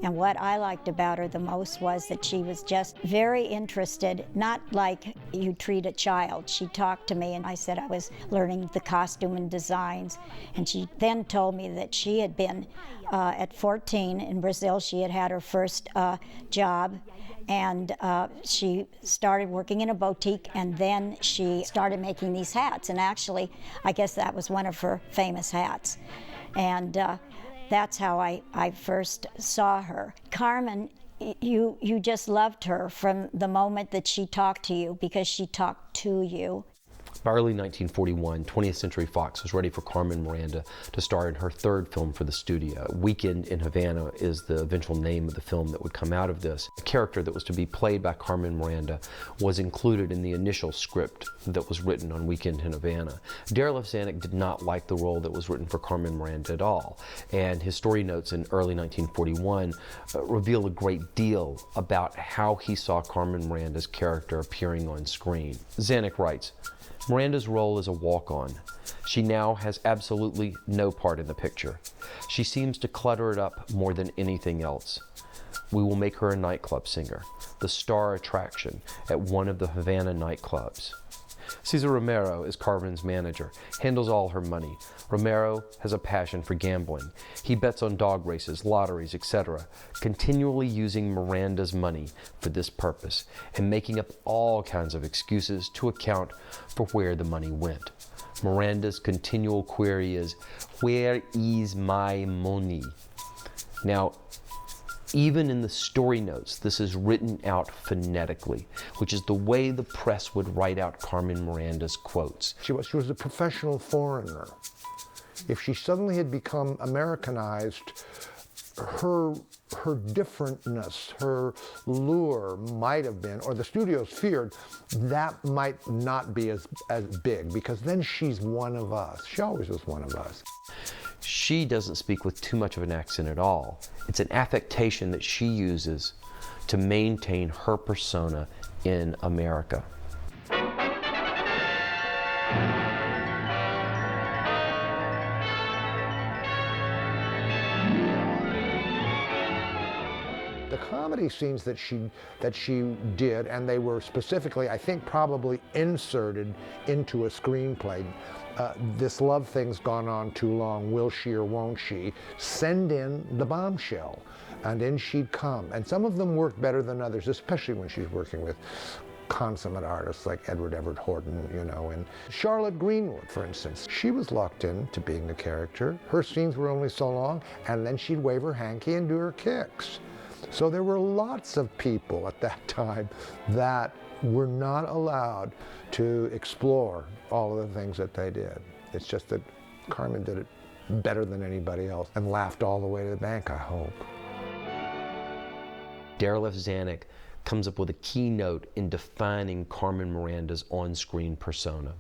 And what I liked about her the most was that she was just very interested, not like you treat a child. She talked to me and I said I was learning the costume and designs. And she then told me that she had been at 14 in Brazil. She had had her first job, and she started working in a boutique, and then she started making these hats. And actually, I guess that was one of her famous hats. And that's how I first saw her. Carmen, you just loved her from the moment that she talked to you, because she talked to you. By early 1941, 20th Century Fox was ready for Carmen Miranda to star in her third film for the studio. Weekend in Havana is the eventual name of the film that would come out of this. The character that was to be played by Carmen Miranda was included in the initial script that was written on Weekend in Havana. Darryl F. Zanuck did not like the role that was written for Carmen Miranda at all, and his story notes in early 1941 reveal a great deal about how he saw Carmen Miranda's character appearing on screen. Zanuck writes, Miranda's role is a walk-on. She now has absolutely no part in the picture. She seems to clutter it up more than anything else. We will make her a nightclub singer, the star attraction at one of the Havana nightclubs. Cesar Romero is Carmen's manager, handles all her money. Romero has a passion for gambling. He bets on dog races, lotteries, etc., continually using Miranda's money for this purpose and making up all kinds of excuses to account for where the money went. Miranda's continual query is, "Where is my money?" Now, even in the story notes, this is written out phonetically, which is the way the press would write out Carmen Miranda's quotes. She was a professional foreigner. If she suddenly had become Americanized, her differentness, her lure might have been, or the studios feared, that might not be as big, because then she's one of us. She always was one of us. She doesn't speak with too much of an accent at all. It's an affectation that she uses to maintain her persona in America. The comedy scenes that she did, and they were specifically, I think, probably inserted into a screenplay. This love thing's gone on too long, will she or won't she? Send in the bombshell, and in she'd come. And some of them worked better than others, especially when she's working with consummate artists like Edward Everett Horton, you know, and Charlotte Greenwood, for instance. She was locked in to being the character. Her scenes were only so long, and then she'd wave her hanky and do her kicks. So there were lots of people at that time that were not allowed to explore all of the things that they did. It's just that Carmen did it better than anybody else and laughed all the way to the bank, I hope. Daryl F. Zanuck comes up with a keynote in defining Carmen Miranda's on-screen persona.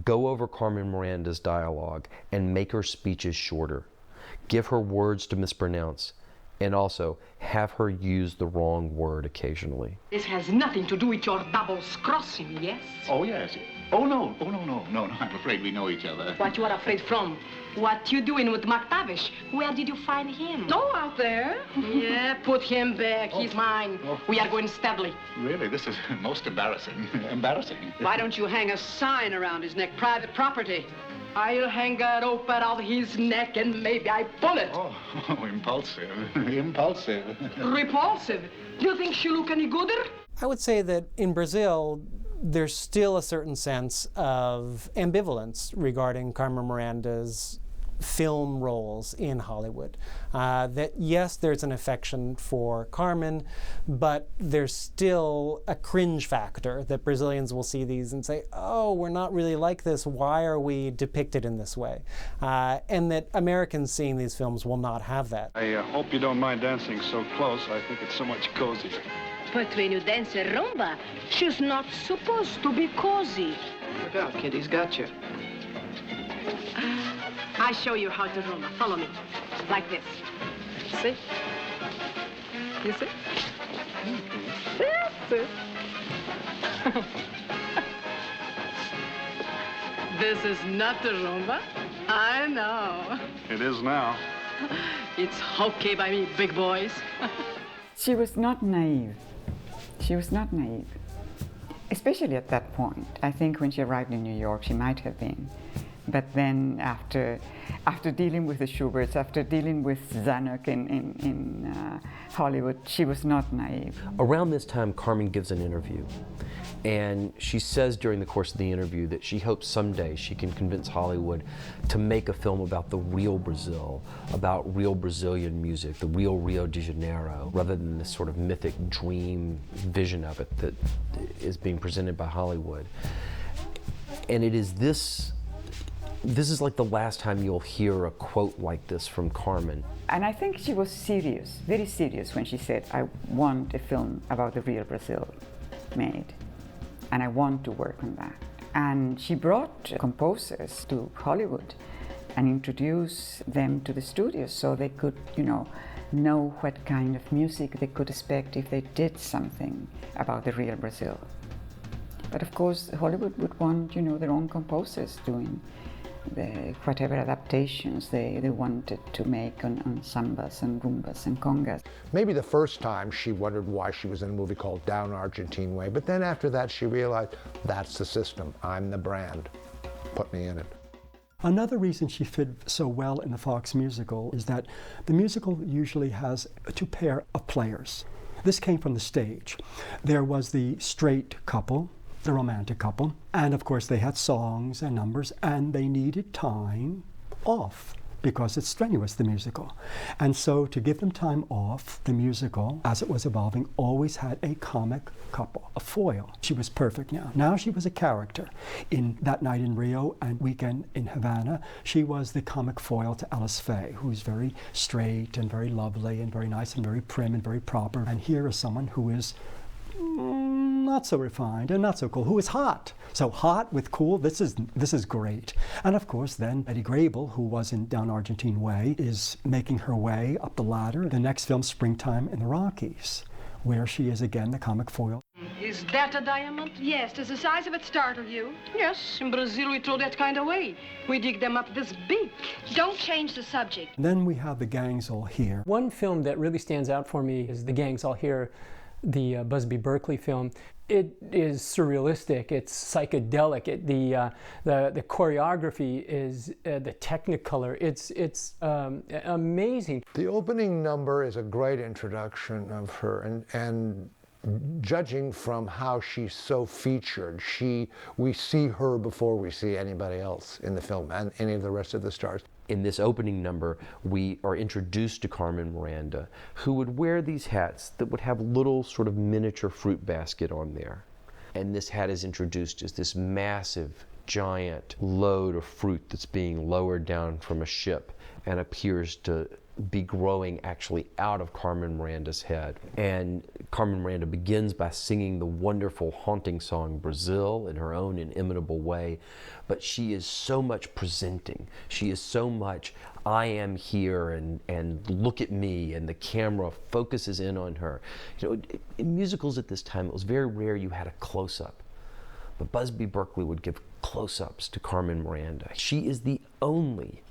Go over Carmen Miranda's dialogue and make her speeches shorter. Give her words to mispronounce, and also have her use the wrong word occasionally. This has nothing to do with your doubles crossing me, yes? Oh, yes. Oh, no. Oh, no. I'm afraid we know each other. What you are afraid from? What you doing with McTavish? Where did you find him? Oh, out there. Yeah, put him back. He's mine. We are going steadily. Really, this is most embarrassing. Embarrassing. Why don't you hang a sign around his neck, private property? I'll hang a rope around his neck and maybe I pull it. Oh, impulsive. Impulsive. Repulsive. Do you think she look any gooder? I would say that in Brazil, there's still a certain sense of ambivalence regarding Carmen Miranda's film roles in Hollywood. That yes, there's an affection for Carmen, but there's still a cringe factor that Brazilians will see these and say, oh, we're not really like this. Why are we depicted in this way? And that Americans seeing these films will not have that. I hope you don't mind dancing so close. I think it's so much cozier. But when you dance a rumba, she's not supposed to be cozy. Look out, kid, he's got you. I show you how to rumba. Follow me. Like this. See? You see? That's it. This is not the rumba. I know. It is now. It's okay by me, big boys. She was not naive. She was not naive. Especially at that point. I think when she arrived in New York, she might have been. But then after dealing with the Schuberts, after dealing with Zanuck in Hollywood, she was not naive. Around this time, Carmen gives an interview. And she says during the course of the interview that she hopes someday she can convince Hollywood to make a film about the real Brazil, about real Brazilian music, the real Rio de Janeiro, rather than this sort of mythic dream vision of it that is being presented by Hollywood. And it is this is like the last time you'll hear a quote like this from Carmen. And I think she was serious, very serious, when she said, I want a film about the real Brazil made. And I want to work on that. And she brought composers to Hollywood and introduced them to the studios so they could, know what kind of music they could expect if they did something about the real Brazil. But of course, Hollywood would want, their own composers doing whatever adaptations they wanted to make on sambas and rumbas and congas. Maybe the first time she wondered why she was in a movie called Down Argentine Way, but then after that she realized that's the system, I'm the brand, put me in it. Another reason she fit so well in the Fox musical is that the musical usually has two pair of players. This came from the stage. There was the straight couple, the romantic couple, and of course they had songs and numbers, and they needed time off because it's strenuous, the musical. And so to give them time off, the musical, as it was evolving, always had a comic couple, a foil. She was perfect now. Now she was a character. In That Night in Rio and Weekend in Havana, she was the comic foil to Alice Faye, who's very straight and very lovely and very nice and very prim and very proper. And here is someone who is not so refined and not so cool, who is hot. So hot with cool, this is great. And of course then Betty Grable, who was in Down Argentine Way, is making her way up the ladder. The next film, Springtime in the Rockies, where she is again the comic foil. Is that a diamond? Yes, does the size of it startle you? Yes, in Brazil we throw that kind away. We dig them up this big. Don't change the subject. Then we have The Gangs All Here. One film that really stands out for me is The Gangs All Here, the Busby Berkeley film. It is surrealistic, it's psychedelic, the choreography is, the technicolor, it's amazing. The opening number is a great introduction of her, and judging from how she's so featured, we see her before we see anybody else in the film and any of the rest of the stars. In this opening number, we are introduced to Carmen Miranda, who would wear these hats that would have little sort of miniature fruit basket on there. And this hat is introduced as this massive, giant load of fruit that's being lowered down from a ship and appears to be growing actually out of Carmen Miranda's head. And Carmen Miranda begins by singing the wonderful, haunting song Brazil in her own inimitable way, but she is so much presenting. She is so much, I am here and look at me, and the camera focuses in on her. You know, in musicals at this time, it was very rare you had a close-up. But Busby Berkeley would give close-ups to Carmen Miranda. She is the only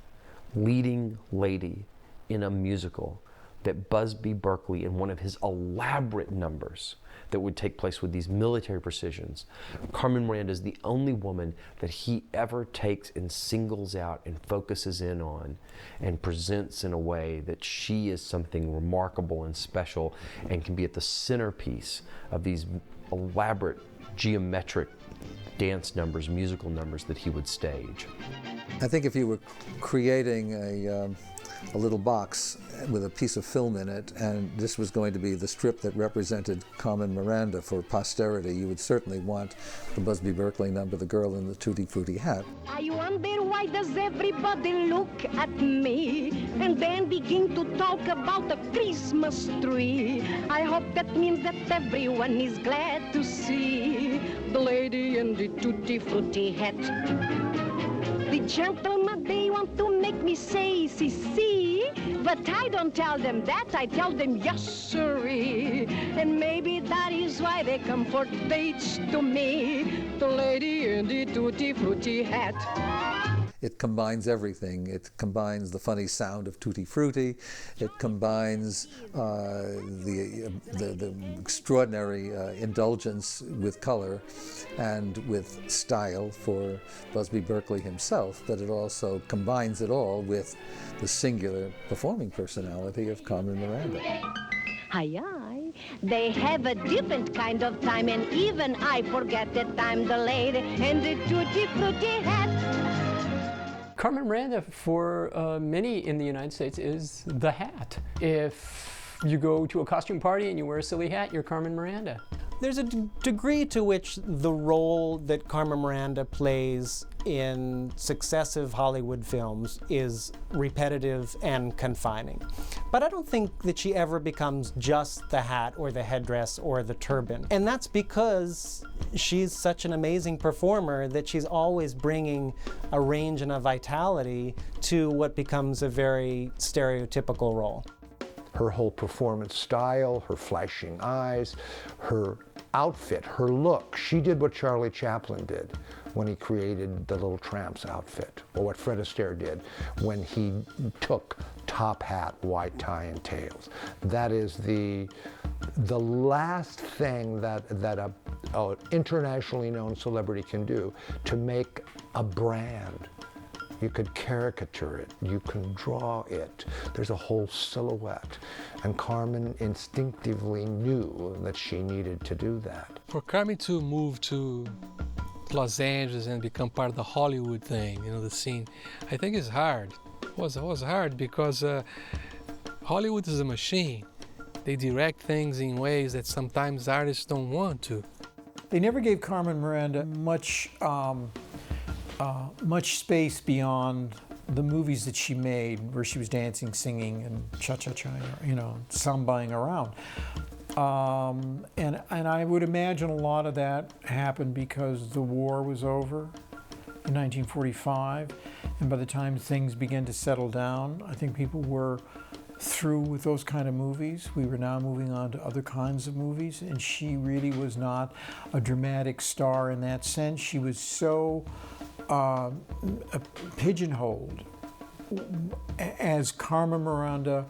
leading lady in a musical that Busby Berkeley, in one of his elaborate numbers that would take place with these military precisions, Carmen Miranda is the only woman that he ever takes and singles out and focuses in on and presents in a way that she is something remarkable and special and can be at the centerpiece of these elaborate geometric dance numbers, musical numbers that he would stage. I think if you were creating a little box with a piece of film in it, and this was going to be the strip that represented Carmen Miranda for posterity, you would certainly want the Busby Berkeley number, The Girl in the Tutti Frutti Hat. I wonder why does everybody look at me and then begin to talk about the Christmas tree. I hope that means that everyone is glad to see the lady in the Tutti Frutti hat. The gentlemen, they want to make me say, see, but I don't tell them that, I tell them yes, sirree. And maybe that is why they come for dates to me, the lady in the Tutti Frutti hat. It combines everything. It combines the funny sound of Tutti Frutti. It combines the extraordinary indulgence with color and with style for Busby Berkeley himself, but it also combines it all with the singular performing personality of Carmen Miranda. Aye, aye, they have a different kind of time, and even I forget that I'm the lady in the Tutti Frutti hat. Carmen Miranda, for many in the United States, is the hat. If you go to a costume party and you wear a silly hat, you're Carmen Miranda. There's a degree to which the role that Carmen Miranda plays in successive Hollywood films is repetitive and confining. But I don't think that she ever becomes just the hat or the headdress or the turban. And that's because she's such an amazing performer that she's always bringing a range and a vitality to what becomes a very stereotypical role. Her whole performance style, her flashing eyes, her outfit, her look. She did what Charlie Chaplin did when he created the Little Tramps outfit, or what Fred Astaire did when he took top hat, white tie, and tails. That is the last thing that an internationally known celebrity can do to make a brand. You could caricature it, you can draw it. There's a whole silhouette. And Carmen instinctively knew that she needed to do that. For Carmen to move to Los Angeles and become part of the Hollywood thing, you know, the scene, I think it's hard. It was hard because Hollywood is a machine. They direct things in ways that sometimes artists don't want to. They never gave Carmen Miranda much space beyond the movies that she made, where she was dancing, singing, and cha-cha-cha, you know, sambaing around. And I would imagine a lot of that happened because the war was over in 1945, and by the time things began to settle down, I think people were through with those kind of movies. We were now moving on to other kinds of movies, and she really was not a dramatic star in that sense. She was so pigeonholed as Carmen Miranda,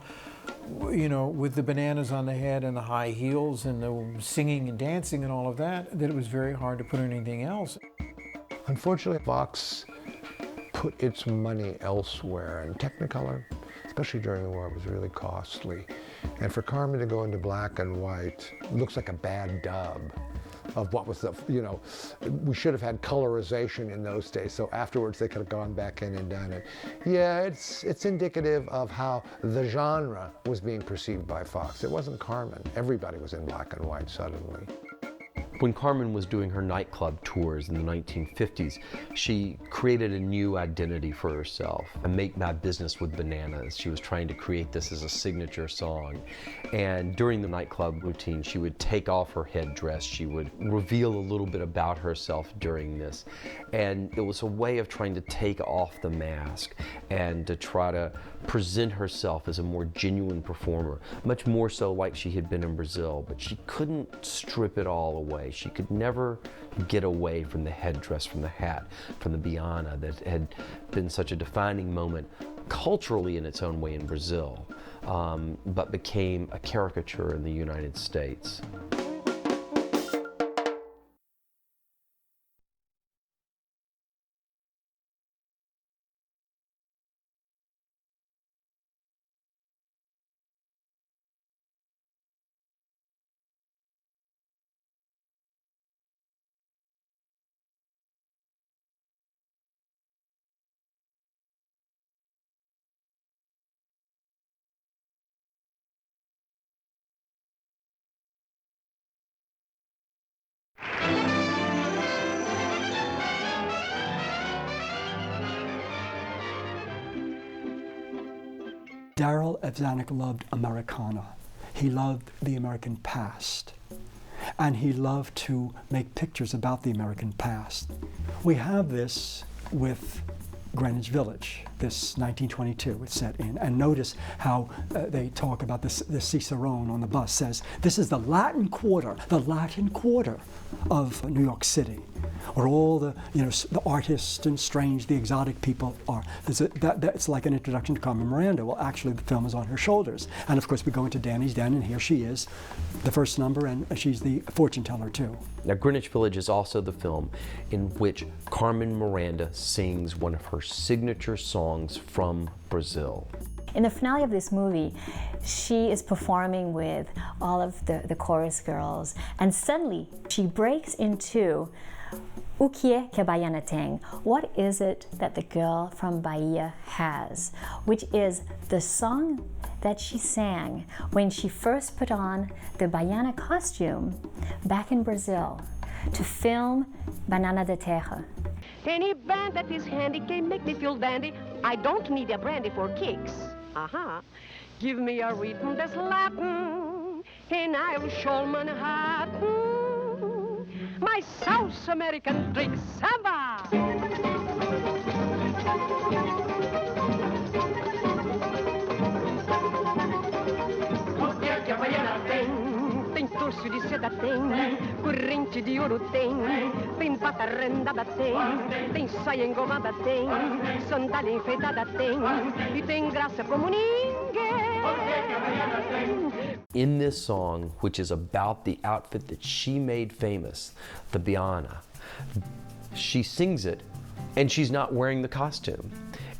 you know, with the bananas on the head and the high heels and the singing and dancing and all of that, that it was very hard to put anything else. Unfortunately, Fox put its money elsewhere, and Technicolor, especially during the war, was really costly. And for Carmen to go into black and white looks like a bad dub. of what was the, we should have had colorization in those days, so afterwards they could have gone back in and done it. Yeah, it's indicative of how the genre was being perceived by Fox. It wasn't Carmen. Everybody was in black and white suddenly. When Carmen was doing her nightclub tours in the 1950s, she created a new identity for herself. I Make My Business with Bananas. She was trying to create this as a signature song. And during the nightclub routine, she would take off her headdress. She would reveal a little bit about herself during this. And it was a way of trying to take off the mask and to try to present herself as a more genuine performer, much more so like she had been in Brazil, but she couldn't strip it all away. She could never get away from the headdress, from the hat, from the Biana that had been such a defining moment culturally in its own way in Brazil, but became a caricature in the United States. Darryl Evzanik loved Americana. He loved the American past. And he loved to make pictures about the American past. We have this with Greenwich Village, this 1922 it's set in. And notice how they talk about this, the Cicerone on the bus says, this is the Latin Quarter of New York City, where all the, the artists and strange, the exotic people are. That's like an introduction to Carmen Miranda. Well, actually, the film is on her shoulders. And of course, we go into Danny's Den, and here she is, the first number, and she's the fortune teller, too. Now, Greenwich Village is also the film in which Carmen Miranda sings one of her signature songs from Brazil. In the finale of this movie, she is performing with all of the chorus girls, and suddenly she breaks into O que é que a baiana tem? What is it that the girl from Bahia has? Which is the song that she sang when she first put on the baiana costume back in Brazil to film Banana de Terra. Any band that is handy can make me feel dandy. I don't need a brandy for kicks. Give me a rhythm that's Latin, and I'll show Manhattan my South American drink, samba. O que é que a baiana tem? Tem torso de seda, tem corrente de ouro, tem pata rendada, tem saia engomada, tem sandália enfeitada, tem e tem graça como ninguém. In this song, which is about the outfit that she made famous, the Biana, she sings it and she's not wearing the costume.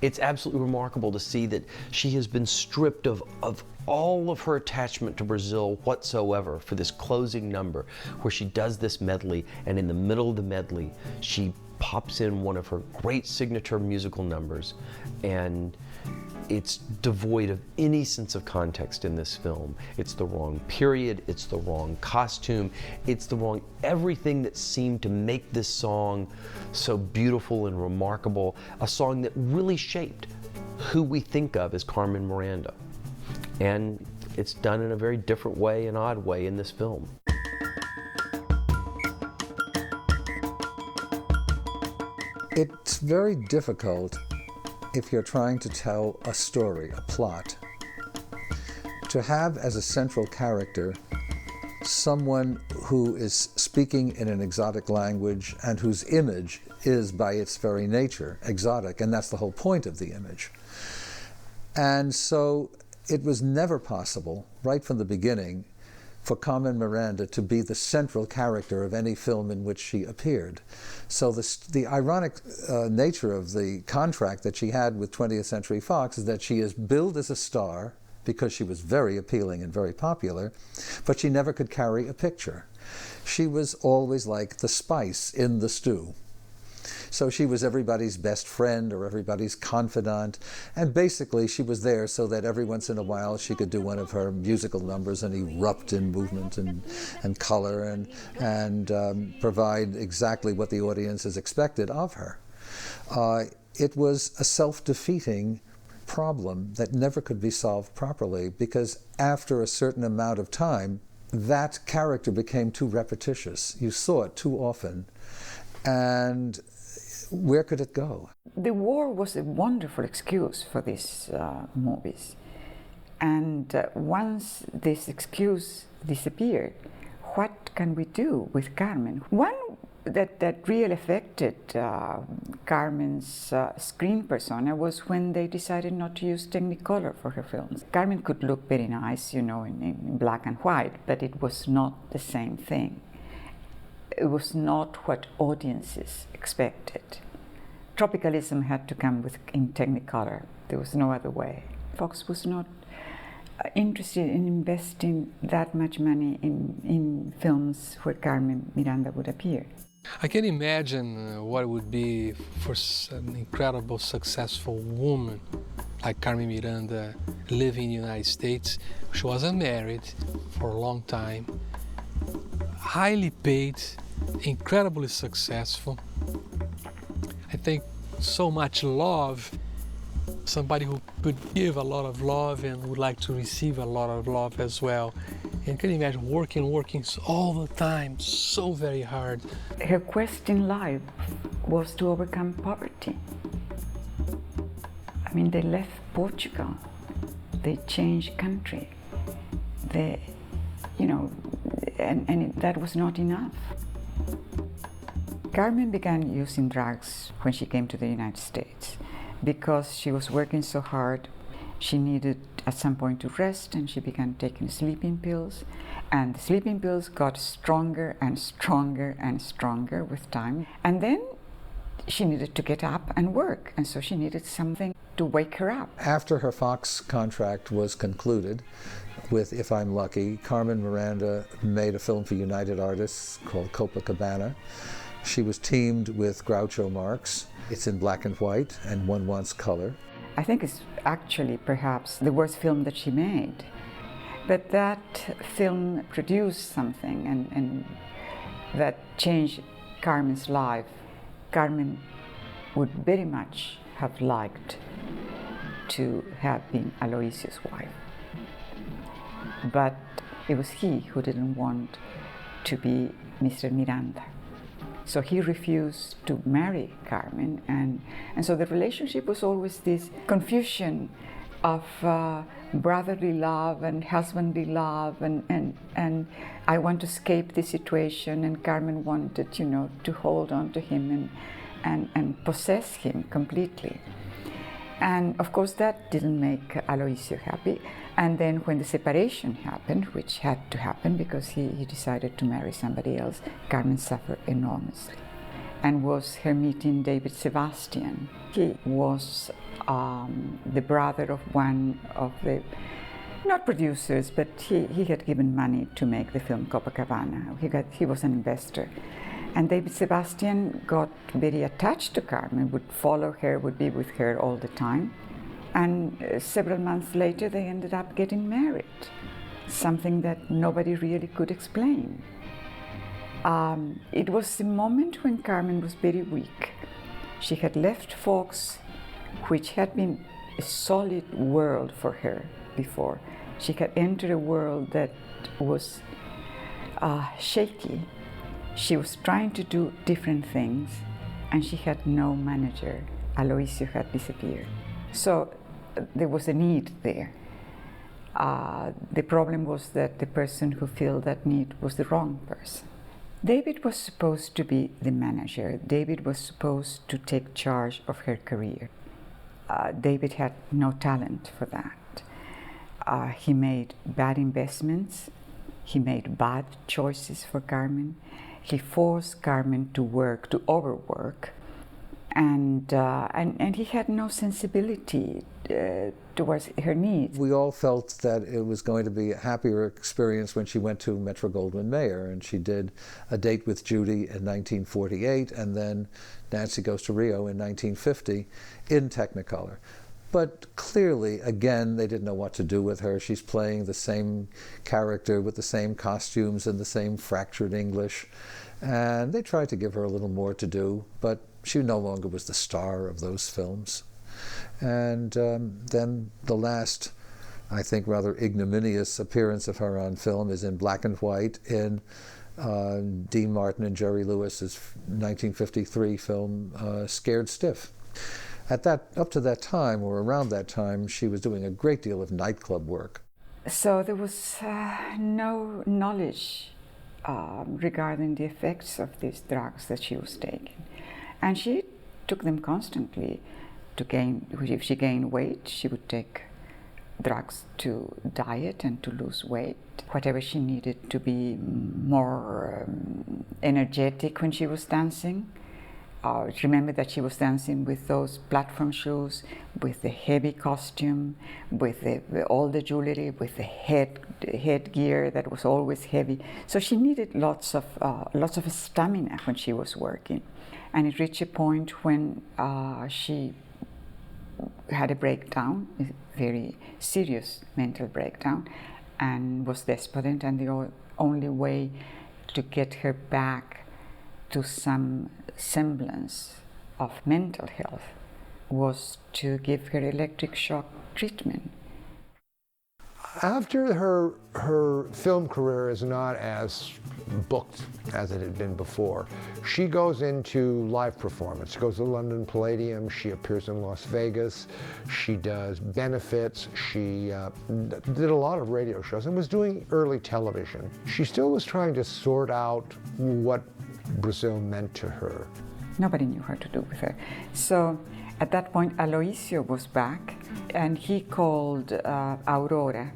It's absolutely remarkable to see that she has been stripped of all of her attachment to Brazil whatsoever for this closing number where she does this medley, and in the middle of the medley she pops in one of her great signature musical numbers, and it's devoid of any sense of context in this film. It's the wrong period, it's the wrong costume, it's the wrong everything that seemed to make this song so beautiful and remarkable, a song that really shaped who we think of as Carmen Miranda. And it's done in a very different way, an odd way in this film. It's very difficult if you're trying to tell a story, a plot, to have as a central character someone who is speaking in an exotic language and whose image is by its very nature exotic, and that's the whole point of the image. And so it was never possible, right from the beginning, for Carmen Miranda to be the central character of any film in which she appeared. So the ironic nature of the contract that she had with 20th Century Fox is that she is billed as a star because she was very appealing and very popular, but she never could carry a picture. She was always like the spice in the stew. So she was everybody's best friend or everybody's confidant, and basically she was there so that every once in a while she could do one of her musical numbers and erupt in movement and color and provide exactly what the audiences expected of her. It was a self-defeating problem that never could be solved properly, because after a certain amount of time, that character became too repetitious. You saw it too often, and where could it go? The war was a wonderful excuse for these movies. And once this excuse disappeared, what can we do with Carmen? One that really affected Carmen's screen persona was when they decided not to use Technicolor for her films. Carmen could look very nice, you know, in black and white, but it was not the same thing. It was not what audiences expected. Tropicalism had to come in Technicolor. There was no other way. Fox was not interested in investing that much money in films where Carmen Miranda would appear. I can imagine what it would be for an incredible, successful woman like Carmen Miranda living in the United States. She wasn't married for a long time, highly paid, incredibly successful. I think so much love, somebody who could give a lot of love and would like to receive a lot of love as well. And can you imagine working all the time, so very hard. Her quest in life was to overcome poverty. I mean, they left Portugal, they changed country, they, you know, and that was not enough. Carmen began using drugs when she came to the United States because she was working so hard. She needed at some point to rest, and she began taking sleeping pills. And the sleeping pills got stronger and stronger and stronger with time. And then she needed to get up and work, and so she needed something to wake her up. After her Fox contract was concluded with If I'm Lucky, Carmen Miranda made a film for United Artists called Copacabana. She was teamed with Groucho Marx. It's in black and white, and one wants color. I think it's actually perhaps the worst film that she made. But that film produced something and that changed Carmen's life. Carmen would very much have liked to have been Aloysio's wife. But it was he who didn't want to be Mr. Miranda. So he refused to marry Carmen, and so the relationship was always this confusion of brotherly love and husbandly love, and I want to escape the situation, and Carmen wanted, you know, to hold on to him and possess him completely. And of course that didn't make Aloysio happy. And then when the separation happened, which had to happen because he decided to marry somebody else, Carmen suffered enormously. And was her meeting David Sebastian. He was the brother of one of the, not producers, but he had given money to make the film Copacabana. He was an investor. And David Sebastian got very attached to Carmen, would follow her, would be with her all the time. And several months later, they ended up getting married, something that nobody really could explain. It was a moment when Carmen was very weak. She had left Fox, which had been a solid world for her before. She had entered a world that was shaky. She was trying to do different things, and she had no manager. Aloysio had disappeared. So there was a need there. The problem was that the person who filled that need was the wrong person. David was supposed to be the manager. David was supposed to take charge of her career. David had no talent for that. He made bad investments. He made bad choices for Carmen. He forced Carmen to overwork, and he had no sensibility towards her needs. We all felt that it was going to be a happier experience when she went to Metro-Goldwyn-Mayer, and she did A Date with Judy in 1948, and then Nancy Goes to Rio in 1950 in Technicolor. But clearly, again, they didn't know what to do with her. She's playing the same character with the same costumes and the same fractured English. And they tried to give her a little more to do, but she no longer was the star of those films. And then the last, I think, rather ignominious appearance of her on film is in black and white in Dean Martin and Jerry Lewis's 1953 film, Scared Stiff. Up to that time, or around that time, she was doing a great deal of nightclub work. So there was no knowledge regarding the effects of these drugs that she was taking. And she took them constantly to gain. If she gained weight, she would take drugs to diet and to lose weight. Whatever she needed to be more energetic when she was dancing. Remember that she was dancing with those platform shoes, with the heavy costume, with all the jewelry, with the headgear that was always heavy. So she needed lots of stamina when she was working. And it reached a point when she had a breakdown, a very serious mental breakdown, and was desperate. And the only way to get her back to some semblance of mental health was to give her electric shock treatment. After her film career is not as booked as it had been before, she goes into live performance. She goes to the London Palladium, she appears in Las Vegas, she does benefits, she did a lot of radio shows and was doing early television. She still was trying to sort out what Brazil meant to her. Nobody knew what to do with her. So at that point, Aloysio was back, and he called Aurora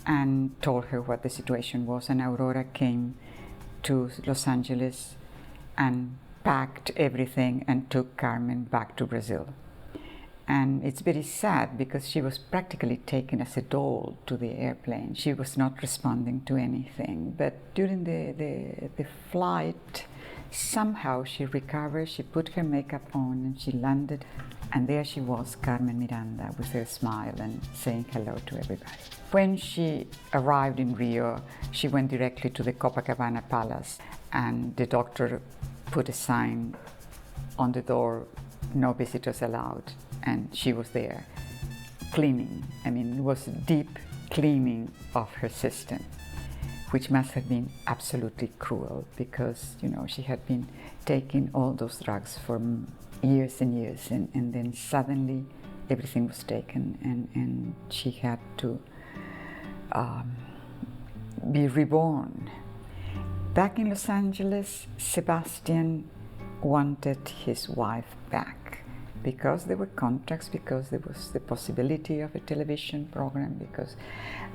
and told her what the situation was. And Aurora came to Los Angeles and packed everything and took Carmen back to Brazil. And it's very sad because she was practically taken as a doll to the airplane. She was not responding to anything. But during the flight, somehow she recovered, she put her makeup on and she landed. And there she was, Carmen Miranda, with her smile and saying hello to everybody. When she arrived in Rio, she went directly to the Copacabana Palace, and the doctor put a sign on the door, no visitors allowed. And she was there cleaning. I mean, it was a deep cleaning of her system, which must have been absolutely cruel because, you know, she had been taking all those drugs for years and years, and then suddenly everything was taken, and she had to be reborn. Back in Los Angeles, Sebastian wanted his wife back, because there were contracts, because there was the possibility of a television program, because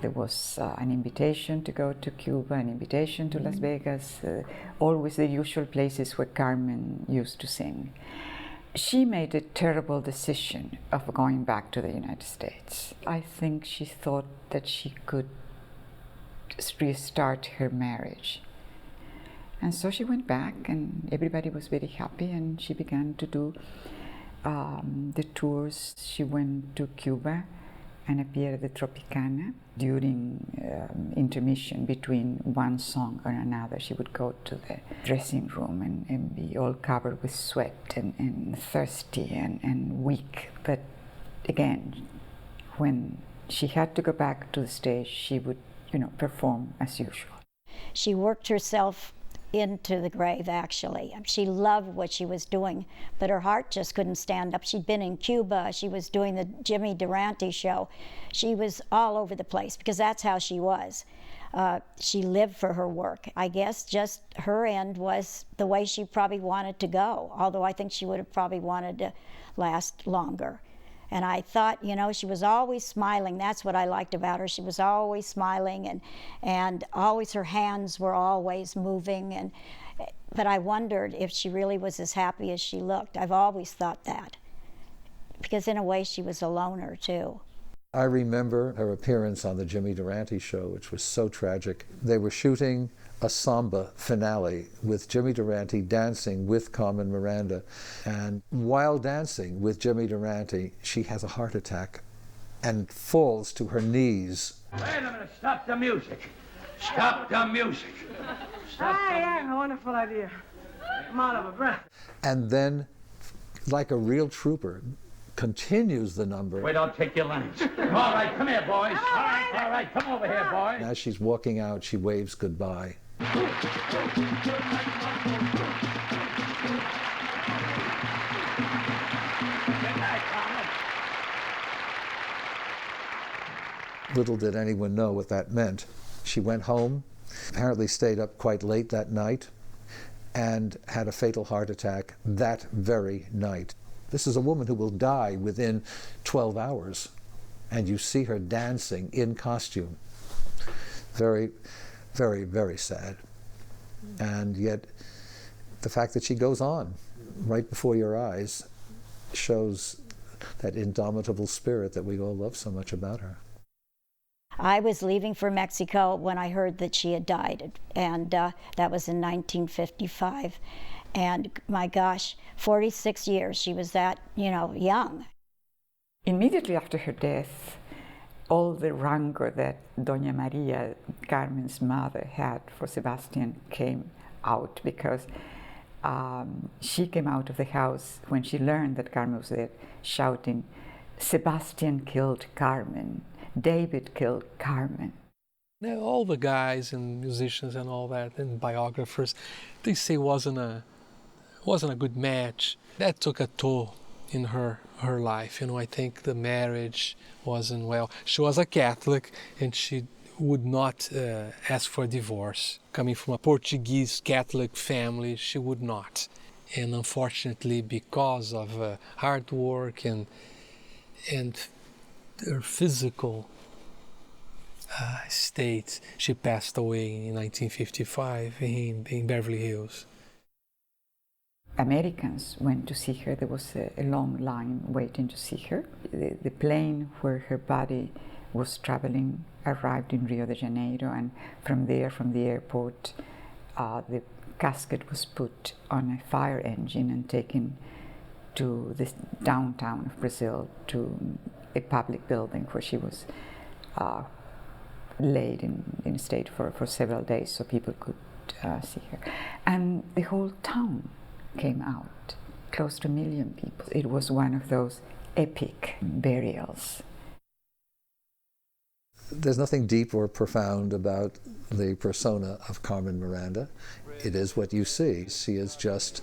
there was an invitation to go to Cuba, an invitation to Las Vegas, always the usual places where Carmen used to sing. She made a terrible decision of going back to the United States. I think she thought that she could restart her marriage. And so she went back, and everybody was very happy, and she began to do the tours. She went to Cuba and appeared at the Tropicana. During intermission between one song or another, she would go to the dressing room and be all covered with sweat and thirsty and weak. But again, when she had to go back to the stage, she would, you know, perform as usual. She worked herself into the grave, actually. She loved what she was doing, but her heart just couldn't stand up. She'd been in Cuba, she was doing the Jimmy Durante show. She was all over the place because that's how she was. She lived for her work. I guess just her end was the way she probably wanted to go, although I think she would have probably wanted to last longer. And I thought, you know, she was always smiling. That's what I liked about her. She was always smiling, and always her hands were always moving. But I wondered if she really was as happy as she looked. I've always thought that. because in a way she was a loner too. I remember her appearance on the Jimmy Durante show, which was so tragic. They were shooting a samba finale with Jimmy Durante dancing with Carmen Miranda. And while dancing with Jimmy Durante, she has a heart attack and falls to her knees. Wait a minute, stop the music. Stop the music. Stop the music. A wonderful idea. I'm out of a breath. And then, like a real trooper, continues the number. Wait, I'll take your lines. All right, come here, boys. All right, come over here, boys. As she's walking out, she waves goodbye. Little did anyone know what that meant. She went home, apparently stayed up quite late that night, and had a fatal heart attack that very night. This is a woman who will die within 12 hours, and you see her dancing in costume. Very, very, very sad. And yet, the fact that she goes on right before your eyes shows that indomitable spirit that we all love so much about her. I was leaving for Mexico when I heard that she had died, and that was in 1955. And my gosh, 46 years, she was that, young. Immediately after her death, all the rancor that Doña Maria, Carmen's mother, had for Sebastian came out, because she came out of the house when she learned that Carmen was dead, shouting, "Sebastian killed Carmen. David killed Carmen." Now, all the guys and musicians and all that and biographers, they say wasn't a good match. That took a toll in her life. I think the marriage wasn't well. She was a Catholic and she would not ask for a divorce. Coming from a Portuguese Catholic family, she would not. And unfortunately, because of hard work and her physical state, she passed away in 1955 in Beverly Hills. Americans went to see her. There was a long line waiting to see her. The plane where her body was traveling arrived in Rio de Janeiro, and from there, from the airport, the casket was put on a fire engine and taken to the downtown of Brazil, to a public building where she was laid in state for several days so people could see her. And the whole town came out, close to 1 million people. It was one of those epic burials. There's nothing deep or profound about the persona of Carmen Miranda. It is what you see. She is just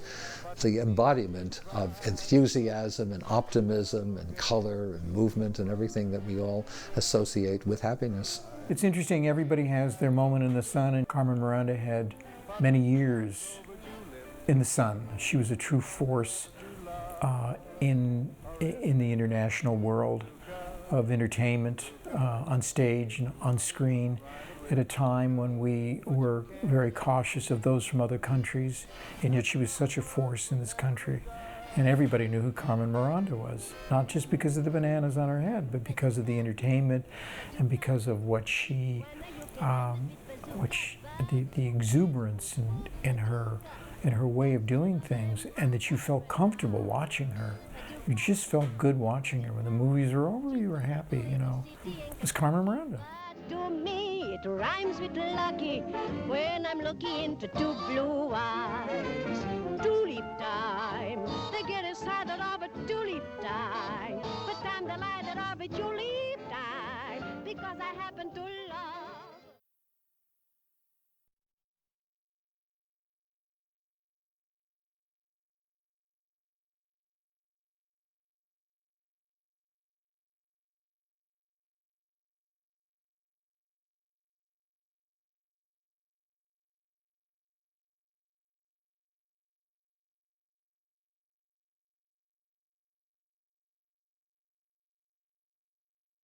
the embodiment of enthusiasm and optimism and color and movement and everything that we all associate with happiness. It's interesting, everybody has their moment in the sun, and Carmen Miranda had many years in the sun. She was a true force in the international world of entertainment, on stage and on screen, at a time when we were very cautious of those from other countries, and yet she was such a force in this country. And everybody knew who Carmen Miranda was, not just because of the bananas on her head, but because of the entertainment and because of the exuberance in her way of doing things, and that you felt comfortable watching her. You just felt good watching her. When the movies were over, you were happy, It was Carmen Miranda. To me, it rhymes with lucky when I'm looking into two blue eyes.